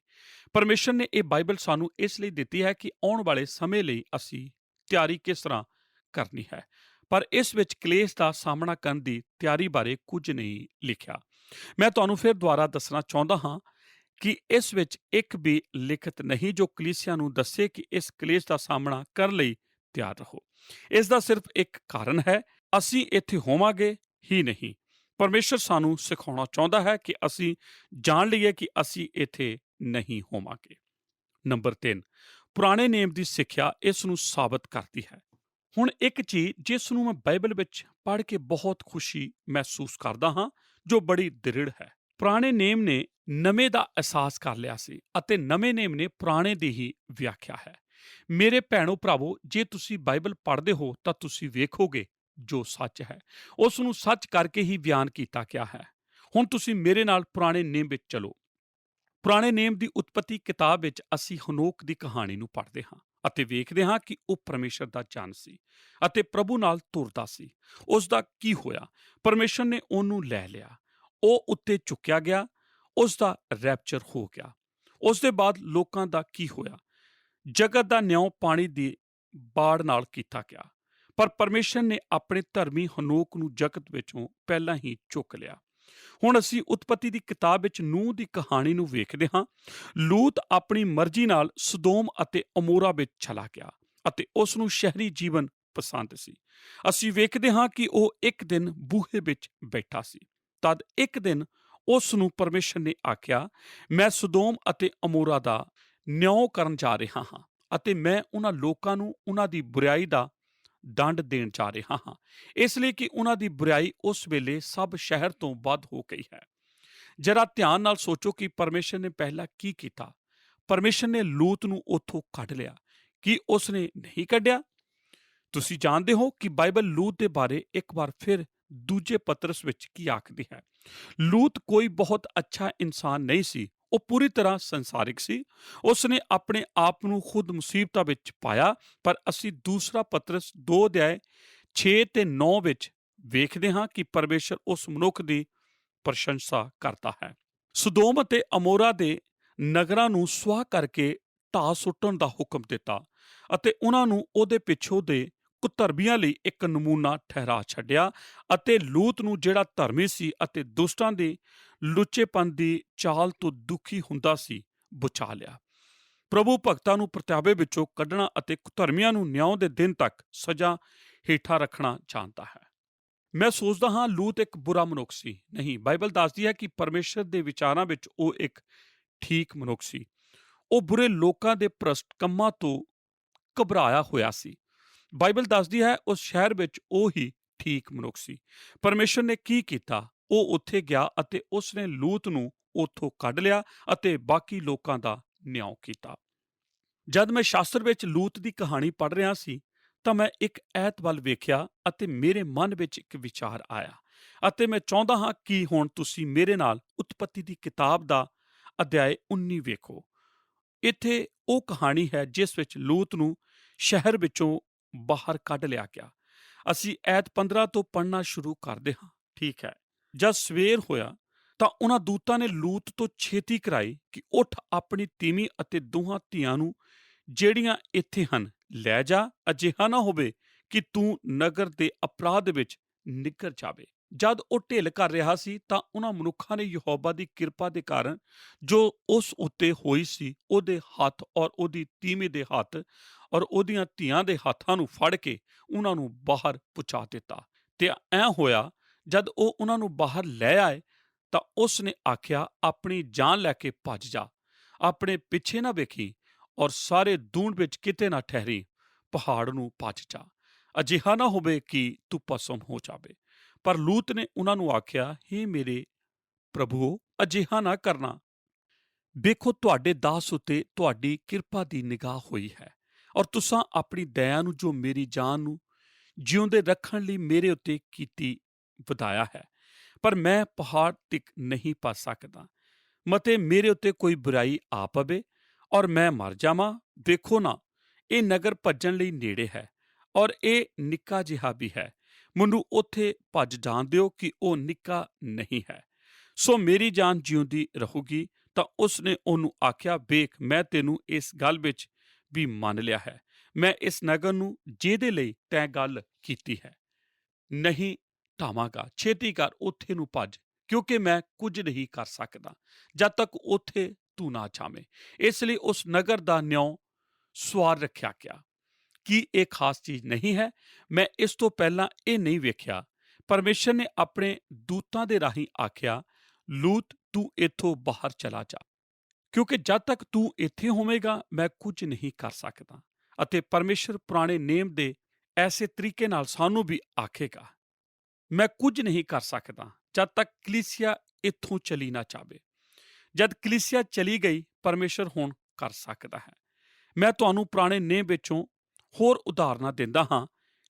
Speaker 3: ਪਰਮੇਸ਼ਰ ਨੇ ਇਹ ਬਾਈਬਲ ਸਾਨੂੰ ਇਸ ਲਈ ਦਿੱਤੀ ਹੈ ਕਿ ਆਉਣ ਵਾਲੇ ਸਮੇਂ ਲਈ ਅਸੀਂ ਤਿਆਰੀ ਕਿਸ ਤਰ੍ਹਾਂ ਕਰਨੀ ਹੈ, ਪਰ ਇਸ ਵਿੱਚ ਕਲੇਸ਼ ਦਾ ਸਾਹਮਣਾ ਕਰਨ ਦੀ ਤਿਆਰੀ ਬਾਰੇ ਕੁਝ ਨਹੀਂ ਲਿਖਿਆ। ਮੈਂ ਤੁਹਾਨੂੰ ਫਿਰ ਦੁਬਾਰਾ ਦੱਸਣਾ ਚਾਹੁੰਦਾ ਹਾਂ ਕਿ ਇਸ ਵਿੱਚ ਇੱਕ ਵੀ ਲਿਖਤ ਨਹੀਂ ਜੋ ਕਲੀਸਿਆ ਨੂੰ ਦੱਸੇ ਕਿ ਇਸ ਕਲੇਸ਼ ਦਾ ਸਾਹਮਣਾ ਕਰਨ ਲਈ ਤਿਆਰ ਰਹੋ। ਇਸ ਦਾ ਸਿਰਫ ਇੱਕ ਕਾਰਨ ਹੈ, ਅਸੀਂ ਇੱਥੇ ਹੋਵਾਂਗੇ ਹੀ ਨਹੀਂ। ਪਰਮੇਸ਼ਰ ਸਾਨੂੰ ਸਿਖਾਉਣਾ ਚਾਹੁੰਦਾ ਹੈ ਕਿ ਅਸੀਂ ਜਾਣ ਲਈਏ ਕਿ ਅਸੀਂ ਇੱਥੇ ਨਹੀਂ ਹੋਵਾਂਗੇ। ਨੰਬਰ 3, ਪੁਰਾਣੇ ਨੇਮ ਦੀ ਸਿੱਖਿਆ ਇਸ ਨੂੰ ਸਾਬਤ ਕਰਦੀ ਹੈ। ਹੁਣ ਇੱਕ ਚੀਜ਼ ਜਿਸ ਨੂੰ ਮੈਂ ਬਾਈਬਲ ਵਿੱਚ ਪੜ੍ਹ ਕੇ ਬਹੁਤ ਖੁਸ਼ੀ ਮਹਿਸੂਸ ਕਰਦਾ ਹਾਂ, ਜੋ ਬੜੀ ਦ੍ਰਿੜ ਹੈ। ਪੁਰਾਣੇ ਨੇਮ ਨੇ ਨਵੇਂ ਦਾ ਅਹਿਸਾਸ ਕਰ ਲਿਆ ਸੀ ਅਤੇ ਨਵੇਂ ਨੇਮ ਨੇ ਪੁਰਾਣੇ ਦੀ ਹੀ ਵਿਆਖਿਆ ਹੈ। ਮੇਰੇ ਭੈਣੋ ਭਰਾਵੋ, ਜੇ ਤੁਸੀਂ ਬਾਈਬਲ ਪੜ੍ਹਦੇ ਹੋ ਤਾਂ ਤੁਸੀਂ ਵੇਖੋਗੇ ਜੋ ਸੱਚ ਹੈ ਉਸ ਨੂੰ ਸੱਚ ਕਰਕੇ ਹੀ ਬਿਆਨ ਕੀਤਾ ਗਿਆ ਹੈ। ਹੁਣ ਤੁਸੀਂ ਮੇਰੇ ਨਾਲ ਪੁਰਾਣੇ ਨੇਮ ਵਿੱਚ ਚਲੋ। ਪੁਰਾਣੇ ਨੇਮ ਦੀ ਉਤਪਤੀ ਕਿਤਾਬ ਵਿੱਚ ਅਸੀਂ ਹਨੋਕ ਦੀ ਕਹਾਣੀ ਨੂੰ ਪੜ੍ਹਦੇ ਹਾਂ ਅਤੇ ਵੇਖਦੇ ਹਾਂ ਕਿ ਉਹ ਪਰਮੇਸ਼ਰ ਦਾ ਜਨ ਸੀ ਅਤੇ ਪ੍ਰਭੂ ਨਾਲ ਤੁਰਦਾ ਸੀ। ਉਸ ਦਾ ਕੀ ਹੋਇਆ? ਪਰਮੇਸ਼ਰ ਨੇ ਉਹਨੂੰ ਲੈ ਲਿਆ, ਉਹ ਉੱਤੇ ਚੁੱਕਿਆ ਗਿਆ, ਉਸ ਦਾ ਰੈਪਚਰ ਹੋ ਗਿਆ। ਉਸ ਦੇ ਬਾਅਦ ਲੋਕਾਂ ਦਾ ਕੀ ਹੋਇਆ? ਜਗਤ ਦਾ ਨਿਆਂ ਪਾਣੀ ਦੀ ਬਾੜ ਨਾਲ ਕੀਤਾ ਗਿਆ, ਪਰ ਪਰਮੇਸ਼ਰ ਨੇ ਆਪਣੇ ਧਰਮੀ ਹਨੋਕ ਨੂੰ ਜਗਤ ਵਿੱਚੋਂ ਪਹਿਲਾਂ ਹੀ ਚੁੱਕ ਲਿਆ। ਹੁਣ ਅਸੀਂ ਉਤਪਤੀ ਦੀ ਕਿਤਾਬ ਵਿੱਚ ਨੂਹ ਦੀ ਕਹਾਣੀ ਨੂੰ ਵੇਖਦੇ ਹਾਂ। ਲੂਤ ਆਪਣੀ ਮਰਜ਼ੀ ਨਾਲ ਸਦੋਮ ਅਤੇ ਅਮੋਰਾ ਵਿੱਚ ਚਲਾ ਗਿਆ ਅਤੇ ਉਸ ਨੂੰ ਸ਼ਹਿਰੀ ਜੀਵਨ ਪਸੰਦ ਸੀ। ਅਸੀਂ ਵੇਖਦੇ ਹਾਂ ਕਿ ਉਹ ਇੱਕ ਦਿਨ ਬੂਹੇ ਵਿੱਚ ਬੈਠਾ ਸੀ। ਤਦ ਇੱਕ ਦਿਨ ਉਸ ਨੂੰ ਪਰਮੇਸ਼ਰ ਨੇ ਆਖਿਆ, ਮੈਂ ਸਦੋਮ ਅਤੇ ਅਮੋਰਾ ਦਾ ਨਿਆਂ ਕਰਨ ਜਾ ਰਿਹਾ ਹਾਂ ਅਤੇ ਮੈਂ ਉਹਨਾਂ ਲੋਕਾਂ ਨੂੰ ਉਹਨਾਂ ਦੀ ਬੁਰਾਈ ਦਾ ਦੰਡ ਦੇਣ ਜਾ ਰਿਹਾ ਹਾਂ, ਇਸ ਲਈ ਕਿ ਉਹਨਾਂ ਦੀ ਬੁਰਾਈ ਉਸ ਵੇਲੇ ਸਭ ਸ਼ਹਿਰ ਤੋਂ ਵੱਧ ਹੋ ਗਈ ਹੈ। ਜਰਾ ਧਿਆਨ ਨਾਲ ਸੋਚੋ ਕਿ ਪਰਮੇਸ਼ਰ ਨੇ ਪਹਿਲਾਂ ਕੀ ਕੀਤਾ। ਪਰਮੇਸ਼ਰ ਨੇ ਲੂਤ ਨੂੰ ਉੱਥੋਂ ਕੱਢ ਲਿਆ। ਕੀ ਉਸ ਨੇ ਨਹੀਂ ਕੱਢਿਆ? ਤੁਸੀਂ ਜਾਣਦੇ ਹੋ ਕਿ ਬਾਈਬਲ ਲੂਤ ਦੇ ਬਾਰੇ ਇੱਕ ਵਾਰ ਫਿਰ ਦੂਜੇ ਪਤਰਸ ਵਿੱਚ ਕੀ ਆਖਦੀ ਹੈ। ਲੂਤ ਕੋਈ ਬਹੁਤ ਅੱਛਾ ਇਨਸਾਨ ਨਹੀਂ ਸੀ, ਉਹ ਪੂਰੀ ਤਰ੍ਹਾਂ ਸੰਸਾਰਿਕ ਸੀ। ਉਸ ਨੇ ਆਪਣੇ ਆਪ ਨੂੰ ਖੁਦ ਮੁਸੀਬਤਾਂ ਵਿੱਚ ਪਾਇਆ, ਪਰ ਅਸੀਂ ਦੂਸਰਾ ਪਤਰਸ 2 ਅਧਿਆਇ 6 ਤੇ 9 ਵਿੱਚ ਵੇਖਦੇ ਹਾਂ ਕਿ ਪਰਮੇਸ਼ਰ ਉਸ ਮਨੁੱਖ ਦੀ ਪ੍ਰਸ਼ੰਸਾ ਕਰਦਾ ਹੈ। ਸਦੋਮ ਅਤੇ ਅਮੋਰਾ ਦੇ ਨਗਰਾਂ ਨੂੰ ਸੁਆਹ ਕਰਕੇ ਢਾਹ ਸੁੱਟਣ ਦਾ ਹੁਕਮ ਦਿੱਤਾ ਅਤੇ ਉਹਨਾਂ ਨੂੰ ਉਹਦੇ ਪਿੱਛੋਂ ਦੇ ਕੁਧਰਮੀਆਂ ਲਈ ਇੱਕ ਨਮੂਨਾ ਠਹਿਰਾ ਛੱਡਿਆ ਅਤੇ ਲੂਤ ਨੂੰ, ਜਿਹੜਾ ਧਰਮੀ ਸੀ ਅਤੇ ਦੁਸ਼ਟਾਂ ਦੇ ਲੁੱਚੇਪਨ ਦੀ ਚਾਲ ਤੋਂ ਦੁਖੀ ਹੁੰਦਾ ਸੀ, ਬਚਾ ਲਿਆ। ਪ੍ਰਭੂ ਭਗਤਾਂ ਨੂੰ ਪ੍ਰਤਾਵੇ ਵਿੱਚੋਂ ਕੱਢਣਾ ਅਤੇ ਕੁਧਰਮੀਆਂ ਨੂੰ ਨਿਆਂ ਦੇ ਦਿਨ ਤੱਕ ਸਜ਼ਾ ਹੇਠਾਂ ਰੱਖਣਾ ਚਾਹੁੰਦਾ ਹੈ। ਮੈਂ ਸੋਚਦਾ ਹਾਂ ਲੂਤ ਇੱਕ ਬੁਰਾ ਮਨੁੱਖ ਸੀ। ਨਹੀਂ, ਬਾਈਬਲ ਦੱਸਦੀ ਹੈ ਕਿ ਪਰਮੇਸ਼ਰ ਦੇ ਵਿਚਾਰਾਂ ਵਿੱਚ ਉਹ ਇੱਕ ਠੀਕ ਮਨੁੱਖ ਸੀ। ਉਹ ਬੁਰੇ ਲੋਕਾਂ ਦੇ ਭ੍ਰਸ਼ਟ ਕੰਮਾਂ ਤੋਂ ਘਬਰਾਇਆ ਹੋਇਆ ਸੀ। ਬਾਈਬਲ ਦੱਸਦੀ ਹੈ ਉਸ ਸ਼ਹਿਰ ਵਿੱਚ ਉਹ ਹੀ ਠੀਕ ਮਨੁੱਖ ਸੀ। ਪਰਮੇਸ਼ਰ ਨੇ ਕੀ ਕੀਤਾ? ਉਹ ਉੱਥੇ ਗਿਆ ਅਤੇ ਉਸਨੇ ਲੂਤ ਨੂੰ ਉੱਥੋਂ ਕੱਢ ਲਿਆ ਅਤੇ ਬਾਕੀ ਲੋਕਾਂ ਦਾ ਨਿਆਂ ਕੀਤਾ। ਜਦ ਮੈਂ ਸ਼ਾਸਤਰ ਵਿੱਚ ਲੂਤ ਦੀ ਕਹਾਣੀ ਪੜ੍ਹ ਰਿਹਾ ਸੀ ਤਾਂ ਮੈਂ ਇੱਕ ਐਤ ਵੱਲ ਵੇਖਿਆ ਅਤੇ ਮੇਰੇ ਮਨ ਵਿੱਚ ਇੱਕ ਵਿਚਾਰ ਆਇਆ ਅਤੇ ਮੈਂ ਚਾਹੁੰਦਾ ਹਾਂ ਕਿ ਹੁਣ ਤੁਸੀਂ ਮੇਰੇ ਨਾਲ ਉਤਪਤੀ ਦੀ ਕਿਤਾਬ ਦਾ ਅਧਿਆਇ 19 ਵੇਖੋ। ਇੱਥੇ ਉਹ ਕਹਾਣੀ ਹੈ ਜਿਸ ਵਿੱਚ ਲੂਤ ਨੂੰ ਸ਼ਹਿਰ ਵਿੱਚੋਂ ਬਾਹਰ ਕੱਢ ਲਿਆ ਗਿਆ। ਅਸੀਂ ਐਤ 15 ਤੋਂ ਪੜ੍ਹਨਾ ਸ਼ੁਰੂ ਕਰਦੇ ਹਾਂ। ਠੀਕ ਹੈ। ਜਦ ਸਵੇਰ ਹੋਇਆ ਤਾਂ ਉਹਨਾਂ ਦੂਤਾਂ ਨੇ ਲੂਤ ਤੋਂ ਛੇਤੀ ਕਰਾਈ ਕਿ ਉੱਠ, ਆਪਣੀ ਤੀਵੀਂ ਅਤੇ ਦੋਹਾਂ ਧੀਆਂ ਨੂੰ ਜਿਹੜੀਆਂ ਇੱਥੇ ਹਨ ਲੈ ਜਾ। ਅਜਿਹਾ ਨਾ ਹੋਵੇ ਕਿ ਤੂੰ ਨਗਰ ਦੇ ਅਪਰਾਧ ਵਿੱਚ ਨਿੱਘਰ ਜਾਵੇ। ਜਦ ਉਹ ਢਿੱਲ ਕਰ ਰਿਹਾ ਸੀ ਤਾਂ ਉਹਨਾਂ ਮਨੁੱਖਾਂ ਨੇ ਯਹੋਵਾ ਦੀ ਕਿਰਪਾ ਦੇ ਕਾਰਨ ਜੋ ਉਸ ਉੱਤੇ ਹੋਈ ਸੀ, ਉਹਦੇ ਹੱਥ ਔਰ ਉਹਦੀ ਤੀਵੀਂ ਦੇ ਹੱਥ ਔਰ ਉਹਦੀਆਂ ਧੀਆਂ ਦੇ ਹੱਥਾਂ ਨੂੰ ਫੜ ਕੇ ਉਹਨਾਂ ਨੂੰ ਬਾਹਰ ਪਹੁੰਚਾ ਦਿੱਤਾ। ਤੇ ਐਂ ਹੋਇਆ, ਜਦ ਉਹ ਉਹਨਾਂ ਨੂੰ ਬਾਹਰ ਲੈ ਆਏ ਤਾਂ ਉਸ ਨੇ ਆਖਿਆ, ਆਪਣੀ ਜਾਨ ਲੈ ਕੇ ਭੱਜ ਜਾ, ਆਪਣੇ ਪਿੱਛੇ ਨਾ ਵੇਖੀ ਔਰ ਸਾਰੇ ਦੂਣ ਵਿੱਚ ਕਿਤੇ ਨਾ ਠਹਿਰੀ, ਪਹਾੜ ਨੂੰ ਭੱਜ ਜਾ। ਅਜਿਹਾ ਨਾ ਹੋਵੇ ਕਿ ਤੂੰ ਭਸਮ ਹੋ ਜਾਵੇ। ਪਰ ਲੂਤ ਨੇ ਉਹਨਾਂ ਨੂੰ ਆਖਿਆ, ਹੇ ਮੇਰੇ ਪ੍ਰਭੂਓ, ਅਜਿਹਾ ਨਾ ਕਰਨਾ। ਵੇਖੋ, ਤੁਹਾਡੇ ਦਾਸ ਉੱਤੇ ਤੁਹਾਡੀ ਕਿਰਪਾ ਦੀ ਨਿਗਾਹ ਹੋਈ ਹੈ ਔਰ ਤੁਸਾਂ ਆਪਣੀ ਦਇਆ ਨੂੰ, ਜੋ ਮੇਰੀ ਜਾਨ ਨੂੰ ਜਿਉਂਦੇ ਰੱਖਣ ਲਈ ਮੇਰੇ ਉੱਤੇ ਕੀਤੀ, ਵਧਾਇਆ ਹੈ। ਪਰ ਮੈਂ ਪਹਾੜ ਤੱਕ ਨਹੀਂ ਭੱਜ ਸਕਦਾ। ਮਤੇ ਮੇਰੇ ਉੱਤੇ ਕੋਈ ਬੁਰਾਈ ਆ ਪਵੇ ਔਰ ਮੈਂ ਮਰ ਜਾਵਾਂ। ਵੇਖੋ ਨਾ, ਇਹ ਨਗਰ ਭੱਜਣ ਲਈ ਨੇੜੇ ਹੈ ਔਰ ਇਹ ਨਿੱਕਾ ਜਿਹਾ ਵੀ ਹੈ। ਮੈਨੂੰ ਉੱਥੇ ਭੱਜ ਜਾਣ ਦਿਓ ਕਿ ਉਹ ਨਿੱਕਾ ਨਹੀਂ ਹੈ, ਸੋ ਮੇਰੀ ਜਾਨ ਜਿਉਂਦੀ ਰਹੂਗੀ। ਤਾਂ ਉਸ ਨੇ ਉਹਨੂੰ ਆਖਿਆ, ਵੇਖ, ਮੈਂ ਤੈਨੂੰ ਇਸ ਗੱਲ ਵਿੱਚ ਵੀ ਮੰਨ ਲਿਆ ਹੈ। ਮੈਂ ਇਸ ਨਗਰ ਨੂੰ ਜਿਹਦੇ ਲਈ ਤੈਂ ਗੱਲ ਕੀਤੀ ਹੈ ਨਹੀਂ ਢਾਵਾਂਗਾ। ਛੇਤੀ ਕਰ, ਉੱਥੇ ਨੂੰ ਭੱਜ, ਕਿਉਂਕਿ ਮੈਂ ਕੁਝ ਨਹੀਂ ਕਰ ਸਕਦਾ ਜਦ ਤੱਕ ਉੱਥੇ ਤੂੰ ਨਾ ਜਾਵੇਂ। ਇਸ ਲਈ ਉਸ ਨਗਰ ਦਾ ਨਿਆਂ ਸਵਾਰ ਰੱਖਿਆ ਗਿਆ। ਕੀ ਇਹ ਖਾਸ ਚੀਜ਼ ਨਹੀਂ ਹੈ? ਮੈਂ ਇਸ ਤੋਂ ਪਹਿਲਾਂ ਇਹ ਨਹੀਂ ਵੇਖਿਆ। ਪਰਮੇਸ਼ਰ ਨੇ ਆਪਣੇ ਦੂਤਾਂ ਦੇ ਰਾਹੀਂ ਆਖਿਆ, ਲੂਤ, ਤੂੰ ਇੱਥੋਂ ਬਾਹਰ ਚਲਾ ਜਾ, ਕਿਉਂਕਿ ਜਦ ਤੱਕ ਤੂੰ ਇੱਥੇ ਹੋਵੇਂਗਾ ਮੈਂ ਕੁਝ ਨਹੀਂ ਕਰ ਸਕਦਾ। ਅਤੇ ਪਰਮੇਸ਼ਰ ਪੁਰਾਣੇ ਨੇਮ ਦੇ ਐਸੇ ਤਰੀਕੇ ਨਾਲ ਸਾਨੂੰ ਵੀ ਆਖੇਗਾ, ਮੈਂ ਕੁਝ ਨਹੀਂ ਕਰ ਸਕਦਾ ਜਦ ਤੱਕ ਕਲੀਸਿਆ ਇੱਥੋਂ ਚਲੀ ਨਾ ਜਾਵੇ। ਜਦ ਕਲੀਸਿਆ ਚਲੀ ਗਈ, ਪਰਮੇਸ਼ਰ ਹੁਣ ਕਰ ਸਕਦਾ ਹੈ। ਮੈਂ ਤੁਹਾਨੂੰ ਪੁਰਾਣੇ ਨੇਮ ਵਿੱਚੋਂ ਹੋਰ ਉਦਾਹਰਨਾਂ ਦਿੰਦਾ ਹਾਂ।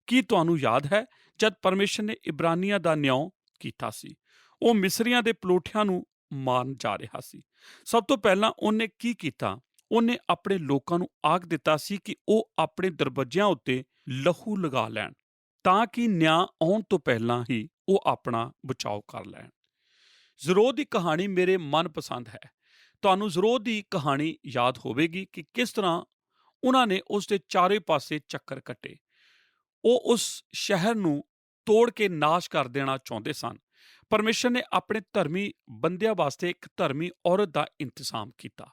Speaker 3: ਕੀ ਤੁਹਾਨੂੰ ਯਾਦ ਹੈ ਜਦ ਪਰਮੇਸ਼ਰ ਨੇ ਇਬਰਾਨੀਆਂ ਦਾ ਨਿਆਂ ਕੀਤਾ ਸੀ? ਉਹ ਮਿਸਰੀਆਂ ਦੇ ਪਲੋਠਿਆਂ ਨੂੰ ਮਾਰਨ ਜਾ ਰਿਹਾ ਸੀ। ਸਭ ਤੋਂ ਪਹਿਲਾਂ ਉਹਨੇ ਕੀ ਕੀਤਾ? ਉਹਨੇ ਆਪਣੇ ਲੋਕਾਂ ਨੂੰ ਆਖ ਦਿੱਤਾ ਸੀ ਕਿ ਉਹ ਆਪਣੇ ਦਰਵਾਜ਼ਿਆਂ ਉੱਤੇ ਲਹੂ ਲਗਾ ਲੈਣ, ਤਾਂ ਕਿ ਨਿਆਂ ਆਉਣ ਤੋਂ ਪਹਿਲਾਂ ਹੀ ਉਹ ਆਪਣਾ ਬਚਾਓ ਕਰ ਲੈਣ। ਜ਼ਰੋਹ ਦੀ ਕਹਾਣੀ ਮੇਰੇ ਮਨਪਸੰਦ ਹੈ। ਤੁਹਾਨੂੰ ਜ਼ਰੋਹ ਦੀ ਕਹਾਣੀ ਯਾਦ ਹੋਵੇਗੀ ਕਿ ਕਿਸ ਤਰ੍ਹਾਂ ਉਹਨਾਂ ਨੇ ਉਸ ਦੇ ਚਾਰੇ ਪਾਸੇ ਚੱਕਰ ਕੱਟੇ। ਉਹ ਉਸ ਸ਼ਹਿਰ ਨੂੰ ਤੋੜ ਕੇ ਨਾਸ਼ ਕਰ ਦੇਣਾ ਚਾਹੁੰਦੇ ਸਨ। ਪਰਮੇਸ਼ਰ ਨੇ ਆਪਣੇ ਧਰਮੀ ਬੰਦਿਆਂ ਵਾਸਤੇ ਇੱਕ ਧਰਮੀ ਔਰਤ ਦਾ ਇੰਤਜ਼ਾਮ ਕੀਤਾ।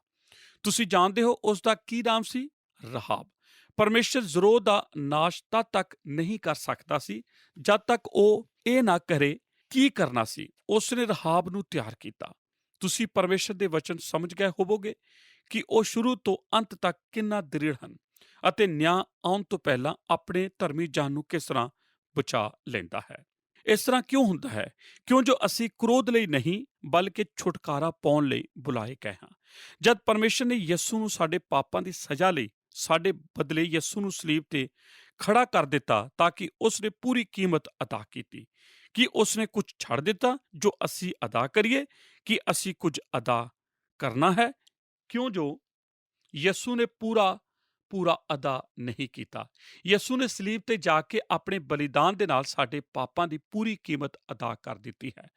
Speaker 3: ਤੁਸੀਂ ਜਾਣਦੇ ਹੋ ਉਸ ਦਾ ਕੀ ਨਾਮ ਸੀ? ਰਹਾਬ। ਪਰਮੇਸ਼ਰ ਜ਼ਰੋਹ ਦਾ ਨਾਸ਼ ਤਦ ਤੱਕ ਨਹੀਂ ਕਰ ਸਕਦਾ ਸੀ ਜਦ ਤੱਕ ਉਹ ਇਹ ਨਾ ਕਰੇ। ਕੀ ਕਰਨਾ ਸੀ? ਉਸ ਨੇ ਰਹਾਬ ਨੂੰ ਤਿਆਰ ਕੀਤਾ। ਤੁਸੀਂ ਪਰਮੇਸ਼ਰ ਦੇ ਵਚਨ ਸਮਝ ਗਏ ਹੋਵੋਗੇ ਕਿ ਉਹ ਸ਼ੁਰੂ ਤੋਂ ਅੰਤ ਤੱਕ ਕਿੰਨਾ ਦ੍ਰਿੜ ਹਨ ਅਤੇ ਨਿਆਂ ਆਉਣ ਤੋਂ ਪਹਿਲਾਂ ਆਪਣੇ ਧਰਮੀ ਜਨ ਨੂੰ ਕਿਸ ਤਰ੍ਹਾਂ ਬਚਾ ਲੈਂਦਾ ਹੈ। ਇਸ ਤਰ੍ਹਾਂ ਕਿਉਂ ਹੁੰਦਾ ਹੈ? ਕਿਉਂ ਜੋ ਅਸੀਂ ਕ੍ਰੋਧ ਲਈ ਨਹੀਂ ਬਲਕਿ ਛੁਟਕਾਰਾ ਪਾਉਣ ਲਈ ਬੁਲਾਏ ਗਏ ਹਾਂ। ਜਦ ਪਰਮੇਸ਼ਰ ਨੇ ਯਿਸੂ ਨੂੰ ਸਾਡੇ ਪਾਪਾਂ ਦੀ ਸਜ਼ਾ ਲਈ ਸਾਡੇ ਬਦਲੇ ਯਿਸੂ ਨੂੰ ਸਲੀਬ ਤੇ ਖੜਾ ਕਰ ਦਿੱਤਾ ਤਾਂ ਕਿ ਉਸ ਨੇ ਪੂਰੀ ਕੀਮਤ ਅਦਾ ਕੀਤੀ। ਕੀ ਉਸ ਨੇ ਕੁਝ ਛੱਡ ਦਿੱਤਾ ਜੋ ਅਸੀਂ ਅਦਾ ਕਰੀਏ? ਕਿ ਅਸੀਂ ਕੁਝ ਅਦਾ ਕਰਨਾ ਹੈ? ਕਿਉਂ ਜੋ ਯਿਸੂ ਨੇ ਪੂਰਾ ਅਦਾ ਨਹੀਂ ਕੀਤਾ। ਯਿਸੂ ਨੇ ਸਲੀਬ ਤੇ ਜਾ ਕੇ ਆਪਣੇ ਬਲੀਦਾਨ ਦੇ ਨਾਲ ਸਾਡੇ ਪਾਪਾਂ ਦੀ ਪੂਰੀ ਕੀਮਤ ਅਦਾ ਕਰ ਦਿੱਤੀ ਹੈ।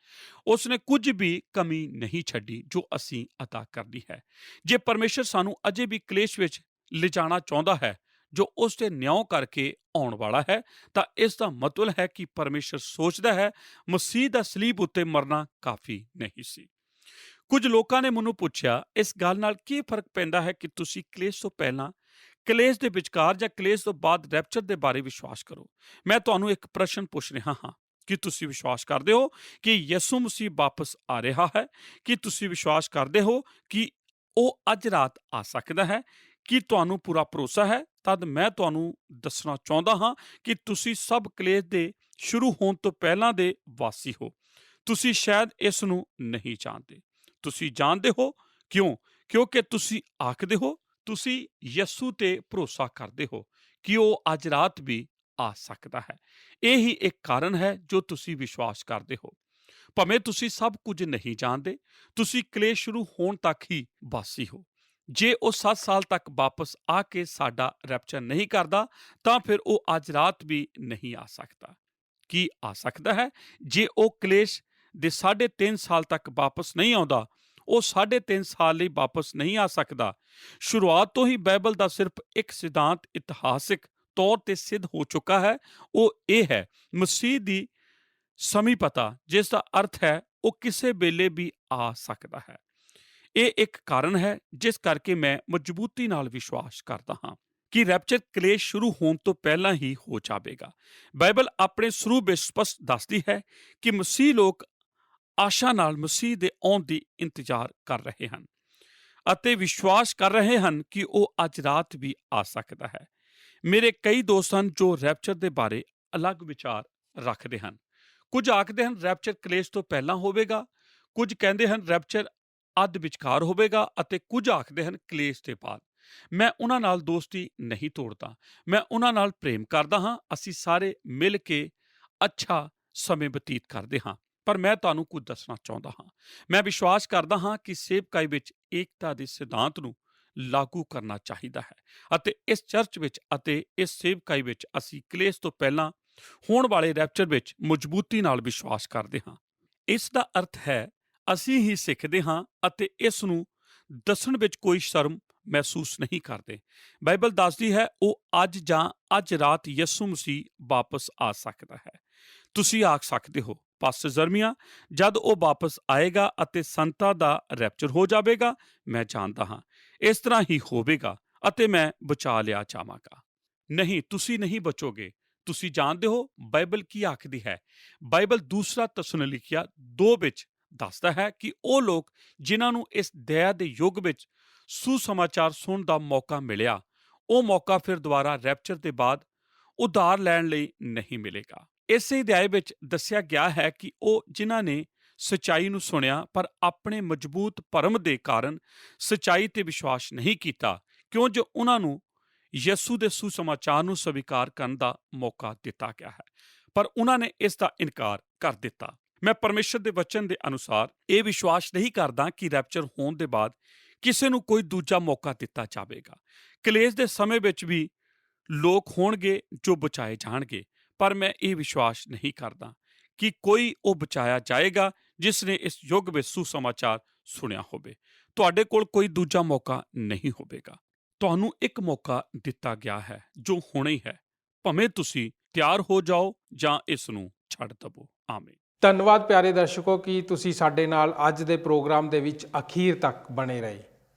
Speaker 3: ਉਸ ਨੇ ਕੁਝ ਵੀ ਕਮੀ ਨਹੀਂ ਛੱਡੀ ਜੋ ਅਸੀਂ ਅਦਾ ਕਰਨੀ ਹੈ। ਜੇ ਪਰਮੇਸ਼ਰ ਸਾਨੂੰ ਅਜੇ ਵੀ ਕਲੇਸ਼ ਵਿੱਚ ਲਿਜਾਣਾ ਚਾਹੁੰਦਾ ਹੈ, ਜੋ ਉਸ ਦੇ ਨਿਆਂ ਕਰਕੇ ਆਉਣ ਵਾਲਾ ਹੈ, ਤਾਂ ਇਸ ਦਾ ਮਤਲਬ ਹੈ ਕਿ ਪਰਮੇਸ਼ਰ ਸੋਚਦਾ ਹੈ ਮਸੀਹ ਦਾ ਸਲੀਬ ਉੱਤੇ ਮਰਨਾ ਕਾਫੀ ਨਹੀਂ ਸੀ। ਕੁਝ ਲੋਕਾਂ ਨੇ ਮੈਨੂੰ ਪੁੱਛਿਆ, ਇਸ ਗੱਲ ਨਾਲ ਕੀ ਫਰਕ ਪੈਂਦਾ ਹੈ ਕਿ ਤੁਸੀਂ ਕਲੇਸ਼ ਤੋਂ ਪਹਿਲਾਂ, ਕਲੇਸ਼ ਦੇ ਵਿਚਕਾਰ ਜਾਂ ਕਲੇਸ਼ ਤੋਂ ਬਾਅਦ ਰੈਪਚਰ ਦੇ ਬਾਰੇ ਵਿਸ਼ਵਾਸ ਕਰੋ। ਮੈਂ ਤੁਹਾਨੂੰ ਇੱਕ ਪ੍ਰਸ਼ਨ ਪੁੱਛ ਰਿਹਾ ਹਾਂ ਕਿ ਤੁਸੀਂ ਵਿਸ਼ਵਾਸ ਕਰਦੇ ਹੋ ਕਿ ਯਿਸੂ ਮਸੀਹ ਵਾਪਸ ਆ ਰਿਹਾ ਹੈ? ਕੀ ਤੁਸੀਂ ਵਿਸ਼ਵਾਸ ਕਰਦੇ ਹੋ ਕਿ ਉਹ ਅੱਜ ਰਾਤ ਆ ਸਕਦਾ ਹੈ? ਕੀ ਤੁਹਾਨੂੰ ਪੂਰਾ ਭਰੋਸਾ ਹੈ? ਤਦ ਮੈਂ ਤੁਹਾਨੂੰ ਦੱਸਣਾ ਚਾਹੁੰਦਾ ਹਾਂ ਕਿ ਤੁਸੀਂ ਸਭ ਕਲੇਸ਼ ਦੇ ਸ਼ੁਰੂ ਹੋਣ ਤੋਂ ਪਹਿਲਾਂ ਦੇ ਵਾਸੀ ਹੋ। ਤੁਸੀਂ ਸ਼ਾਇਦ ਇਸ ਨੂੰ ਨਹੀਂ ਜਾਣਦੇ। ਤੁਸੀਂ ਜਾਣਦੇ ਹੋ ਕਿਉਂ? ਕਿਉਂਕਿ ਤੁਸੀਂ ਆਖਦੇ ਹੋ, ਤੁਸੀਂ ਯਿਸੂ ਤੇ ਭਰੋਸਾ ਕਰਦੇ ਹੋ ਕਿ ਉਹ ਅੱਜ ਰਾਤ ਵੀ ਆ ਸਕਦਾ ਹੈ। ਇਹ ਹੀ ਇੱਕ ਕਾਰਨ ਹੈ ਜੋ ਤੁਸੀਂ ਵਿਸ਼ਵਾਸ ਕਰਦੇ ਹੋ। ਭਾਵੇਂ ਤੁਸੀਂ ਸਭ ਕੁਝ ਨਹੀਂ ਜਾਣਦੇ, ਤੁਸੀਂ ਕਲੇਸ਼ ਸ਼ੁਰੂ ਹੋਣ ਤੱਕ ਹੀ ਵਾਸੀ ਹੋ। ਜੇ ਉਹ 7 ਸਾਲ ਤੱਕ ਵਾਪਸ ਆ ਕੇ ਸਾਡਾ ਰੈਪਚਰ ਨਹੀਂ ਕਰਦਾ, ਤਾਂ ਫਿਰ ਉਹ ਅੱਜ ਰਾਤ ਵੀ ਨਹੀਂ ਆ ਸਕਦਾ। ਕੀ ਆ ਸਕਦਾ ਹੈ? ਜੇ ਉਹ ਕਲੇਸ਼ ਦੇ 3.5 ਸਾਲ ਤੱਕ ਵਾਪਸ ਨਹੀਂ ਆਉਂਦਾ, ਉਹ 3.5 ਸਾਲ ਲਈ ਵਾਪਸ ਨਹੀਂ ਆ ਸਕਦਾ। ਸ਼ੁਰੂਆਤ ਤੋਂ ਹੀ ਬਾਈਬਲ ਦਾ ਸਿਰਫ ਇੱਕ ਸਿਧਾਂਤ ਇਤਿਹਾਸਿਕ ਤੌਰ ਤੇ ਸਿੱਧ ਹੋ ਚੁੱਕਾ ਹੈ। ਉਹ ਇਹ ਹੈ, ਮਸੀਹ ਦੀ ਸਮੀਪਤਾ, ਜਿਸ ਦਾ ਅਰਥ ਹੈ ਉਹ ਕਿਸੇ ਵੇਲੇ ਵੀ ਆ ਸਕਦਾ ਹੈ। ਇਹ ਇੱਕ ਕਾਰਨ ਹੈ ਜਿਸ ਕਰਕੇ ਮੈਂ ਮਜ਼ਬੂਤੀ ਨਾਲ ਵਿਸ਼ਵਾਸ ਕਰਦਾ ਹਾਂ ਕਿ ਰੈਪਚਰ ਕਲੇਸ਼ ਸ਼ੁਰੂ ਹੋਣ ਤੋਂ ਪਹਿਲਾਂ ਹੀ ਹੋ ਜਾਵੇਗਾ। ਬਾਈਬਲ ਆਪਣੇ ਸ਼ੁਰੂ ਵਿੱਚ ਸਪਸ਼ਟ ਦੱਸਦੀ ਹੈ ਕਿ ਮਸੀਹ ਲੋਕ ਆਸ਼ਾ ਨਾਲ ਮਸੀਹ ਦੇ ਆਉਣ ਦੀ ਇੰਤਜ਼ਾਰ ਕਰ ਰਹੇ ਹਨ ਅਤੇ ਵਿਸ਼ਵਾਸ ਕਰ ਰਹੇ ਹਨ ਕਿ ਉਹ ਅੱਜ ਰਾਤ ਵੀ ਆ ਸਕਦਾ ਹੈ। ਮੇਰੇ ਕਈ ਦੋਸਤ ਹਨ ਜੋ ਰੈਪਚਰ ਦੇ ਬਾਰੇ ਅਲੱਗ ਵਿਚਾਰ ਰੱਖਦੇ ਹਨ। ਕੁਝ ਆਖਦੇ ਹਨ ਰੈਪਚਰ ਕਲੇਸ਼ ਤੋਂ ਪਹਿਲਾਂ ਹੋਵੇਗਾ, ਕੁਝ ਕਹਿੰਦੇ ਹਨ ਰੈਪਚਰ ਅੱਧ ਵਿਚਕਾਰ ਹੋਵੇਗਾ ਅਤੇ ਕੁਝ ਆਖਦੇ ਹਨ ਕਲੇਸ਼ ਦੇ ਬਾਅਦ। ਮੈਂ ਉਹਨਾਂ ਨਾਲ ਦੋਸਤੀ ਨਹੀਂ ਤੋੜਦਾ, ਮੈਂ ਉਹਨਾਂ ਨਾਲ ਪ੍ਰੇਮ ਕਰਦਾ ਹਾਂ। ਅਸੀਂ ਸਾਰੇ ਮਿਲ ਕੇ ਅੱਛਾ ਸਮੇਂ ਬਤੀਤ ਕਰਦੇ ਹਾਂ। ਪਰ ਮੈਂ ਤੁਹਾਨੂੰ ਕੁਝ ਦੱਸਣਾ ਚਾਹੁੰਦਾ ਹਾਂ। ਮੈਂ ਵਿਸ਼ਵਾਸ ਕਰਦਾ ਹਾਂ ਕਿ ਸੇਵਕਾਈ ਵਿੱਚ ਏਕਤਾ ਦੇ ਸਿਧਾਂਤ ਨੂੰ ਲਾਗੂ ਕਰਨਾ ਚਾਹੀਦਾ ਹੈ ਅਤੇ ਇਸ ਚਰਚ ਵਿੱਚ ਅਤੇ ਇਸ ਸੇਵਕਾਈ ਵਿੱਚ ਅਸੀਂ ਕਲੇਸ਼ ਤੋਂ ਪਹਿਲਾਂ ਹੋਣ ਵਾਲੇ ਰੈਪਚਰ ਵਿੱਚ ਮਜ਼ਬੂਤੀ ਨਾਲ ਵਿਸ਼ਵਾਸ ਕਰਦੇ ਹਾਂ। ਇਸ ਦਾ ਅਰਥ ਹੈ ਅਸੀਂ ਹੀ ਸਿੱਖਦੇ ਹਾਂ ਅਤੇ ਇਸ ਨੂੰ ਦੱਸਣ ਵਿੱਚ ਕੋਈ ਸ਼ਰਮ ਮਹਿਸੂਸ ਨਹੀਂ ਕਰਦੇ। ਬਾਈਬਲ ਦੱਸਦੀ ਹੈ ਉਹ ਅੱਜ ਜਾਂ ਅੱਜ ਰਾਤ ਯਿਸੂ ਮਸੀਹ ਵਾਪਸ ਆ ਸਕਦਾ ਹੈ। ਤੁਸੀਂ ਆਖ ਸਕਦੇ ਹੋ, ਪਾਸਟਰ ਜਰਮੀਆ, ਜਦ ਉਹ ਵਾਪਸ ਆਏਗਾ ਅਤੇ ਸੰਤਾਂ ਦਾ ਰੈਪਚਰ ਹੋ ਜਾਵੇਗਾ। ਮੈਂ ਜਾਣਦਾ ਹਾਂ ਇਸ ਤਰ੍ਹਾਂ ਹੀ ਹੋਵੇਗਾ ਅਤੇ ਮੈਂ ਬਚਾ ਲਿਆ ਜਾਵਾਂਗਾ। ਨਹੀਂ, ਤੁਸੀਂ ਨਹੀਂ ਬਚੋਗੇ। ਤੁਸੀਂ ਜਾਣਦੇ ਹੋ ਬਾਈਬਲ ਕੀ ਆਖਦੀ ਹੈ। ਬਾਈਬਲ 2 ਤਸਲੋਨੀਕੀਆਂ 2 ਵਿੱਚ ਦੱਸਦਾ ਹੈ ਕਿ ਉਹ ਲੋਕ ਜਿਨ੍ਹਾਂ ਨੂੰ ਇਸ ਦਇਆ ਦੇ ਯੁੱਗ ਵਿੱਚ ਸੁਸਮਾਚਾਰ ਸੁਣਨ ਦਾ ਮੌਕਾ ਮਿਲਿਆ, ਉਹ ਮੌਕਾ ਫਿਰ ਦੁਬਾਰਾ ਰੈਪਚਰ ਦੇ ਬਾਅਦ ਉਧਾਰ ਲੈਣ ਲਈ ਨਹੀਂ ਮਿਲੇਗਾ। ਇਸੇ ਅਧਿਆਇ ਵਿੱਚ ਦੱਸਿਆ ਗਿਆ ਹੈ ਕਿ ਉਹ ਜਿਨ੍ਹਾਂ ਨੇ ਸੱਚਾਈ ਨੂੰ ਸੁਣਿਆ ਪਰ ਆਪਣੇ ਮਜ਼ਬੂਤ ਭਰਮ ਦੇ ਕਾਰਨ ਸੱਚਾਈ ਤੇ ਵਿਸ਼ਵਾਸ ਨਹੀਂ ਕੀਤਾ, ਕਿਉਂ ਜੋ ਉਹਨਾਂ ਨੂੰ ਯਿਸੂ ਦੇ ਸੁਸਮਾਚਾਰ ਨੂੰ ਸਵੀਕਾਰ ਕਰਨ ਦਾ ਮੌਕਾ ਦਿੱਤਾ ਗਿਆ ਹੈ, ਪਰ ਉਹਨਾਂ ਨੇ ਇਸ ਦਾ ਇਨਕਾਰ ਕਰ ਦਿੱਤਾ। ਮੈਂ ਪਰਮੇਸ਼ਰ ਦੇ ਵਚਨ ਦੇ ਅਨੁਸਾਰ ਇਹ ਵਿਸ਼ਵਾਸ ਨਹੀਂ ਕਰਦਾ ਕਿ ਰੈਪਚਰ ਹੋਣ ਦੇ ਬਾਅਦ ਕਿਸੇ ਨੂੰ ਕੋਈ ਦੂਜਾ ਮੌਕਾ ਦਿੱਤਾ ਜਾਵੇਗਾ। ਕਲੇਸ਼ ਦੇ ਸਮੇਂ ਵਿੱਚ ਵੀ ਲੋਕ ਹੋਣਗੇ ਜੋ ਬਚਾਏ ਜਾਣਗੇ, ਪਰ ਮੈਂ ਇਹ ਵਿਸ਼ਵਾਸ ਨਹੀਂ ਕਰਦਾ ਕਿ ਕੋਈ ਉਹ ਬਚਾਇਆ ਜਾਏਗਾ ਜਿਸ ਨੇ ਇਸ ਯੁੱਗ ਵਿੱਚ ਸੁਸਮਾਚਾਰ ਸੁਣਿਆ ਹੋਵੇ। ਤੁਹਾਡੇ ਕੋਲ ਕੋਈ ਦੂਜਾ ਮੌਕਾ ਨਹੀਂ ਹੋਵੇਗਾ। ਤੁਹਾਨੂੰ ਇੱਕ ਮੌਕਾ ਦਿੱਤਾ ਗਿਆ ਹੈ ਜੋ ਹੁਣੇ ਹੀ ਹੈ। ਭਾਵੇਂ ਤੁਸੀਂ ਤਿਆਰ ਹੋ ਜਾਓ ਜਾਂ ਇਸ ਨੂੰ ਛੱਡ ਦਵੋ। ਆਮੀਨ।
Speaker 1: ਧੰਨਵਾਦ ਪਿਆਰੇ ਦਰਸ਼ਕੋ ਕਿ ਤੁਸੀਂ ਸਾਡੇ ਨਾਲ ਅੱਜ ਦੇ ਪ੍ਰੋਗਰਾਮ ਦੇ ਵਿੱਚ ਅਖੀਰ ਤੱਕ ਬਣੇ ਰਹੇ।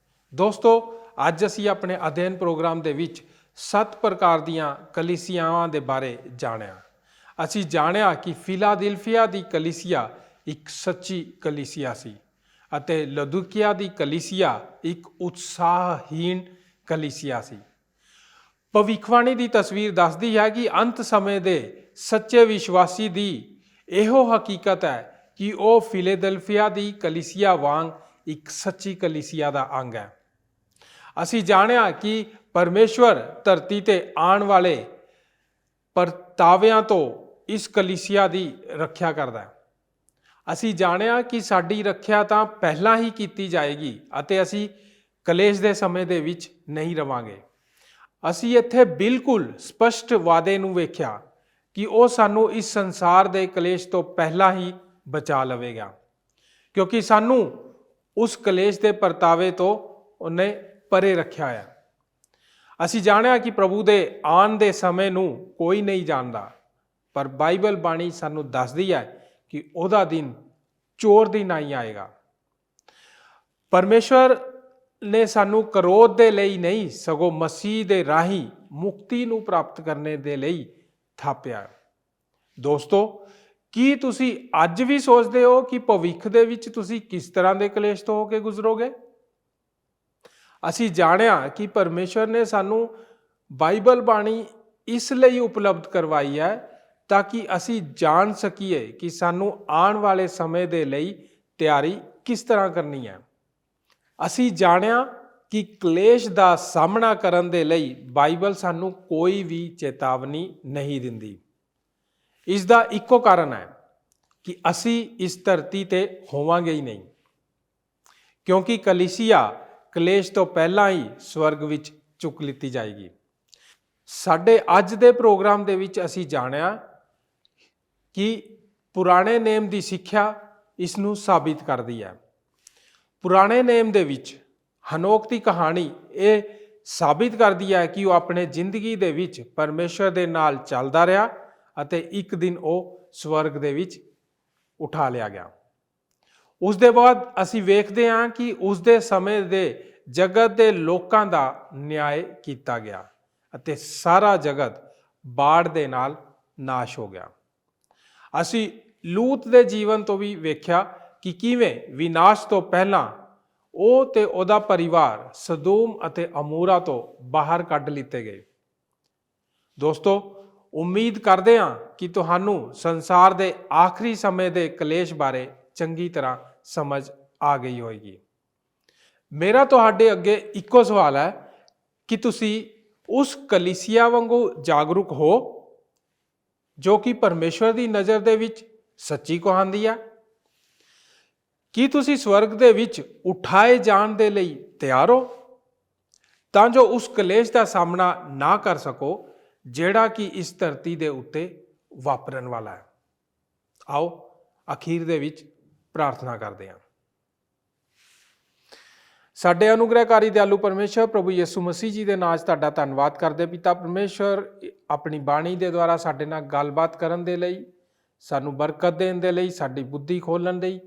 Speaker 1: ਦੋਸਤੋ, ਅੱਜ ਅਸੀਂ ਆਪਣੇ ਅਧਿਐਨ ਪ੍ਰੋਗਰਾਮ ਦੇ ਵਿੱਚ 7 ਪ੍ਰਕਾਰ ਦੀਆਂ ਕਲੀਸਿਆਵਾਂ ਦੇ ਬਾਰੇ ਜਾਣਿਆ। ਅਸੀਂ ਜਾਣਿਆ ਕਿ ਫਿਲਾਦੈਲਫੀਆ ਦੀ ਕਲੀਸਿਆ ਇੱਕ ਸੱਚੀ ਕਲੀਸਿਆ ਸੀ ਅਤੇ ਲਦੂਕੀਆ ਦੀ ਕਲੀਸਿਆ ਇੱਕ ਉਤਸ਼ਾਹਹੀਣ ਕਲੀਸਿਆ ਸੀ। ਭਵਿੱਖਬਾਣੀ ਦੀ ਤਸਵੀਰ ਦੱਸਦੀ ਹੈ ਕਿ ਅੰਤ ਸਮੇਂ ਦੇ ਸੱਚੇ ਵਿਸ਼ਵਾਸੀ ਦੀ ਇਹੋ ਹਕੀਕਤ ਹੈ ਕਿ ਉਹ ਫਿਲਾਦੈਲਫੀਆ ਦੀ ਕਲੀਸਿਆ ਵਾਂਗ ਇੱਕ ਸੱਚੀ ਕਲੀਸਿਆ ਦਾ ਅੰਗ ਹੈ। ਅਸੀਂ ਜਾਣਿਆ ਕਿ ਪਰਮੇਸ਼ਵਰ ਧਰਤੀ ਤੇ ਆਉਣ ਵਾਲੇ ਪਰਤਾਵਿਆਂ ਤੋਂ ਇਸ ਕਲੀਸਿਆ ਦੀ ਰੱਖਿਆ ਕਰਦਾ ਹੈ। ਅਸੀਂ ਜਾਣਿਆ ਕਿ ਸਾਡੀ ਰੱਖਿਆ ਤਾਂ ਪਹਿਲਾਂ ਹੀ ਕੀਤੀ ਜਾਏਗੀ ਅਤੇ ਅਸੀਂ ਕਲੇਸ਼ ਦੇ ਸਮੇਂ ਦੇ ਵਿੱਚ ਨਹੀਂ ਰਵਾਂਗੇ। ਅਸੀਂ ਇੱਥੇ ਬਿਲਕੁਲ ਸਪਸ਼ਟ ਵਾਅਦੇ ਨੂੰ ਵੇਖਿਆ ਕਿ ਉਹ ਸਾਨੂੰ ਇਸ ਸੰਸਾਰ ਦੇ ਕਲੇਸ਼ ਤੋਂ ਪਹਿਲਾਂ ਹੀ ਬਚਾ ਲਵੇਗਾ, ਕਿਉਂਕਿ ਸਾਨੂੰ ਉਸ ਕਲੇਸ਼ ਦੇ ਪਰਤਾਵੇ ਤੋਂ ਉਹਨੇ ਪਰੇ ਰੱਖਿਆ ਹੈ। ਅਸੀਂ ਜਾਣਿਆ ਕਿ ਪ੍ਰਭੂ ਦੇ ਆਉਣ ਦੇ ਸਮੇਂ ਨੂੰ ਕੋਈ ਨਹੀਂ ਜਾਣਦਾ, ਪਰ ਬਾਈਬਲ ਬਾਣੀ ਸਾਨੂੰ ਦੱਸਦੀ ਹੈ ਕਿ ਉਹਦਾ ਦਿਨ ਚੋਰ ਦੀ ਨਾਈ ਆਏਗਾ। ਪਰਮੇਸ਼ਵਰ ਨੇ ਸਾਨੂੰ ਕਰੋਧ ਦੇ ਲਈ ਨਹੀਂ, ਸਗੋਂ ਮਸੀਹ ਦੇ ਰਾਹੀਂ ਮੁਕਤੀ ਨੂੰ ਪ੍ਰਾਪਤ ਕਰਨੇ ਦੇ ਲਈ ਥਾਪਿਆ। ਦੋਸਤੋ, ਕੀ ਤੁਸੀਂ ਅੱਜ ਵੀ ਸੋਚਦੇ ਹੋ ਕਿ ਭਵਿੱਖ ਦੇ ਵਿੱਚ ਤੁਸੀਂ ਕਿਸ ਤਰ੍ਹਾਂ ਦੇ ਕਲੇਸ਼ ਤੋਂ ਹੋ ਕੇ ਗੁਜ਼ਰੋਗੇ? ਅਸੀਂ ਜਾਣਿਆ ਕਿ ਪਰਮੇਸ਼ਵਰ ਨੇ ਸਾਨੂੰ ਬਾਈਬਲ ਬਾਣੀ ਇਸ ਲਈ ਉਪਲਬਧ ਕਰਵਾਈ ਹੈ ਤਾਂ ਕਿ ਅਸੀਂ ਜਾਣ ਸਕੀਏ ਕਿ ਸਾਨੂੰ ਆਉਣ ਵਾਲੇ ਸਮੇਂ ਦੇ ਲਈ ਤਿਆਰੀ ਕਿਸ ਤਰ੍ਹਾਂ ਕਰਨੀ ਹੈ। ਅਸੀਂ ਜਾਣਿਆ ਕਿ ਕਲੇਸ਼ ਦਾ ਸਾਹਮਣਾ ਕਰਨ ਦੇ ਲਈ ਬਾਈਬਲ ਸਾਨੂੰ ਕੋਈ ਵੀ ਚੇਤਾਵਨੀ ਨਹੀਂ ਦਿੰਦੀ। ਇਸ ਦਾ ਇੱਕੋ ਕਾਰਨ ਹੈ ਕਿ ਅਸੀਂ ਇਸ ਧਰਤੀ ਤੇ ਹੋਵਾਂਗੇ ਹੀ ਨਹੀਂ, ਕਿਉਂਕਿ ਕਲੀਸਿਆ ਕਲੇਸ਼ ਤੋਂ ਪਹਿਲਾਂ ਹੀ ਸਵਰਗ ਵਿੱਚ ਚੁੱਕ ਲਿੱਤੀ ਜਾਏਗੀ। ਸਾਡੇ ਅੱਜ ਦੇ ਪ੍ਰੋਗਰਾਮ ਦੇ ਵਿੱਚ ਅਸੀਂ ਜਾਣਿਆ ਕਿ ਪੁਰਾਣੇ ਨੇਮ ਦੀ ਸਿੱਖਿਆ ਇਸ ਨੂੰ ਸਾਬਿਤ ਕਰਦੀ ਹੈ। ਪੁਰਾਣੇ ਨੇਮ ਦੇ ਵਿੱਚ ਹਨੋਕ ਦੀ ਕਹਾਣੀ ਇਹ ਸਾਬਿਤ ਕਰਦੀ ਹੈ ਕਿ ਉਹ ਆਪਣੇ ਜ਼ਿੰਦਗੀ ਦੇ ਵਿੱਚ ਪਰਮੇਸ਼ਰ ਦੇ ਨਾਲ ਚੱਲਦਾ ਰਿਹਾ ਅਤੇ ਇੱਕ ਦਿਨ ਉਹ ਸਵਰਗ ਦੇ ਵਿੱਚ ਉਠਾ ਲਿਆ ਗਿਆ। ਉਸ ਦੇ ਬਾਅਦ ਅਸੀਂ ਵੇਖਦੇ ਹਾਂ ਕਿ ਉਸ ਦੇ ਸਮੇਂ ਦੇ ਜਗਤ ਦੇ ਲੋਕਾਂ ਦਾ ਨਿਆਂ ਕੀਤਾ ਗਿਆ ਅਤੇ ਸਾਰਾ ਜਗਤ ਬਾੜ ਦੇ ਨਾਲ ਨਾਸ਼ ਹੋ ਗਿਆ। ਅਸੀਂ ਲੂਤ ਦੇ ਜੀਵਨ ਤੋਂ ਵੀ ਵੇਖਿਆ ਕਿ ਕਿਵੇਂ ਵਿਨਾਸ਼ ਤੋਂ ਪਹਿਲਾਂ ਉਹ ਤੇ ਉਹਦਾ ਪਰਿਵਾਰ ਸਦੋਮ ਅਤੇ ਅਮੋਰਾ ਤੋਂ ਬਾਹਰ ਕੱਢ ਲਿੱਤੇ ਗਏ। ਦੋਸਤੋ, ਉਮੀਦ ਕਰਦੇ ਹਾਂ ਕਿ ਤੁਹਾਨੂੰ ਸੰਸਾਰ ਦੇ ਆਖਰੀ ਸਮੇਂ ਦੇ ਕਲੇਸ਼ ਬਾਰੇ ਚੰਗੀ ਤਰ੍ਹਾਂ ਸਮਝ ਆ ਗਈ ਹੋਵੇਗੀ। ਮੇਰਾ ਤੁਹਾਡੇ ਅੱਗੇ ਇੱਕੋ ਸਵਾਲ ਹੈ ਕਿ ਤੁਸੀਂ ਉਸ ਕਲੀਸਿਆ ਵਾਂਗੂ ਜਾਗਰੂਕ ਹੋ ਜੋ ਕਿ ਪਰਮੇਸ਼ਵਰ ਦੀ ਨਜ਼ਰ ਦੇ ਵਿੱਚ ਸੱਚੀ ਕਹਾਂਦੀ ਹੈ? ਕੀ ਤੁਸੀਂ ਸਵਰਗ ਦੇ ਵਿੱਚ ਉਠਾਏ ਜਾਣ ਦੇ ਲਈ ਤਿਆਰ ਹੋ ਤਾਂ ਜੋ ਉਸ ਕਲੇਸ਼ ਦਾ ਸਾਹਮਣਾ ਨਾ ਕਰ ਸਕੋ ਜਿਹੜਾ ਕਿ ਇਸ ਧਰਤੀ ਦੇ ਉੱਤੇ ਵਾਪਰਨ ਵਾਲਾ ਹੈ? ਆਓ ਅਖੀਰ ਦੇ ਵਿੱਚ ਪ੍ਰਾਰਥਨਾ ਕਰਦੇ ਹਾਂ। ਸਾਡੇ ਅਨੁਗ੍ਰਹਕਾਰੀ ਦਿਆਲੂ ਪਰਮੇਸ਼ਰ ਪ੍ਰਭੂ ਯਿਸੂ ਮਸੀਹ ਜੀ ਦੇ ਨਾਮ 'ਚ ਤੁਹਾਡਾ ਧੰਨਵਾਦ ਕਰਦੇ ਪਿਤਾ ਪਰਮੇਸ਼ਰ, ਆਪਣੀ ਬਾਣੀ ਦੇ ਦੁਆਰਾ ਸਾਡੇ ਨਾਲ ਗੱਲਬਾਤ ਕਰਨ ਦੇ ਲਈ, ਸਾਨੂੰ ਬਰਕਤ ਦੇਣ ਦੇ ਲਈ, ਸਾਡੀ ਬੁੱਧੀ ਖੋਲ੍ਹਣ ਲਈ,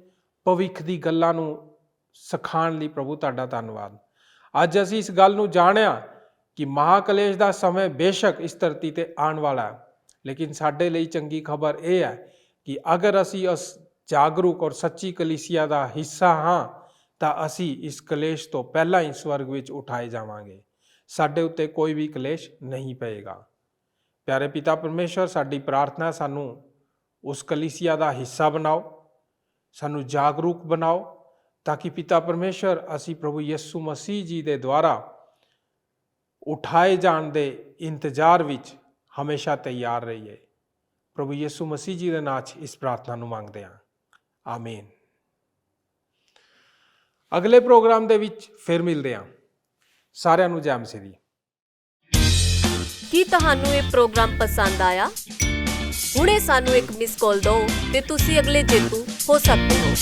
Speaker 1: ਭਵਿੱਖ ਦੀ ਗੱਲਾਂ ਨੂੰ ਸਿਖਾਉਣ ਲਈ ਪ੍ਰਭੂ ਤੁਹਾਡਾ ਧੰਨਵਾਦ। ਅੱਜ ਅਸੀਂ ਇਸ ਗੱਲ ਨੂੰ ਜਾਣਿਆ ਕਿ ਮਹਾਕਲੇਸ਼ ਦਾ ਸਮੇਂ ਬੇਸ਼ੱਕ ਇਸ ਧਰਤੀ ਤੇ ਆਉਣ ਵਾਲਾ ਹੈ, ਲੇਕਿਨ ਸਾਡੇ ਲਈ ਚੰਗੀ ਖਬਰ ਇਹ ਹੈ ਕਿ ਅਗਰ ਅਸੀਂ ਉਸ ਜਾਗਰੂਕ ਔਰ ਸੱਚੀ ਕਲੀਸਿਆ ਦਾ ਹਿੱਸਾ ਹਾਂ ਤਾਂ ਅਸੀਂ ਇਸ ਕਲੇਸ਼ ਤੋਂ ਪਹਿਲਾਂ ਹੀ ਸਵਰਗ ਵਿੱਚ ਉਠਾਏ ਜਾਵਾਂਗੇ। ਸਾਡੇ ਉੱਤੇ ਕੋਈ ਵੀ ਕਲੇਸ਼ ਨਹੀਂ ਪਏਗਾ। ਪਿਆਰੇ ਪਿਤਾ ਪਰਮੇਸ਼ਰ, ਸਾਡੀ ਪ੍ਰਾਰਥਨਾ ਸਾਨੂੰ ਉਸ ਕਲੀਸਿਆ ਦਾ ਹਿੱਸਾ ਬਣਾਓ, ਸਾਨੂੰ ਜਾਗਰੂਕ ਬਣਾਓ ਤਾਂ ਕਿ ਪਿਤਾ ਪਰਮੇਸ਼ਰ ਅਸੀਂ ਪ੍ਰਭੂ ਯਿਸੂ ਮਸੀਹ ਜੀ ਦੇ ਦੁਆਰਾ ਉਠਾਏ ਜਾਣ ਦੇ ਇੰਤਜ਼ਾਰ ਵਿੱਚ ਹਮੇਸ਼ਾ ਤਿਆਰ ਰਹੀਏ। ਪ੍ਰਭੂ ਯਿਸੂ ਮਸੀਹ ਜੀ ਦੇ ਨਾਮ 'ਚ ਇਸ ਪ੍ਰਾਰਥਨਾ ਨੂੰ ਮੰਗਦੇ ਹਾਂ, ਆਮੀਨ। ਅਗਲੇ ਪ੍ਰੋਗਰਾਮ ਦੇ ਵਿੱਚ ਫਿਰ ਮਿਲਦੇ ਹਾਂ। ਸਾਰਿਆਂ ਨੂੰ ਜੈ ਮਸੀਹ ਦੀ।
Speaker 4: ਕੀ ਤੁਹਾਨੂੰ ਇਹ ਪ੍ਰੋਗਰਾਮ ਪਸੰਦ ਆਇਆ? ਹੁਣੇ ਸਾਨੂੰ ਇੱਕ ਮਿਸ ਕਾਲ ਦਿਓ ਤੇ ਤੁਸੀਂ ਅਗਲੇ ਜੇਤੂ ਹੋ ਸਕਦੇ ਹੋ।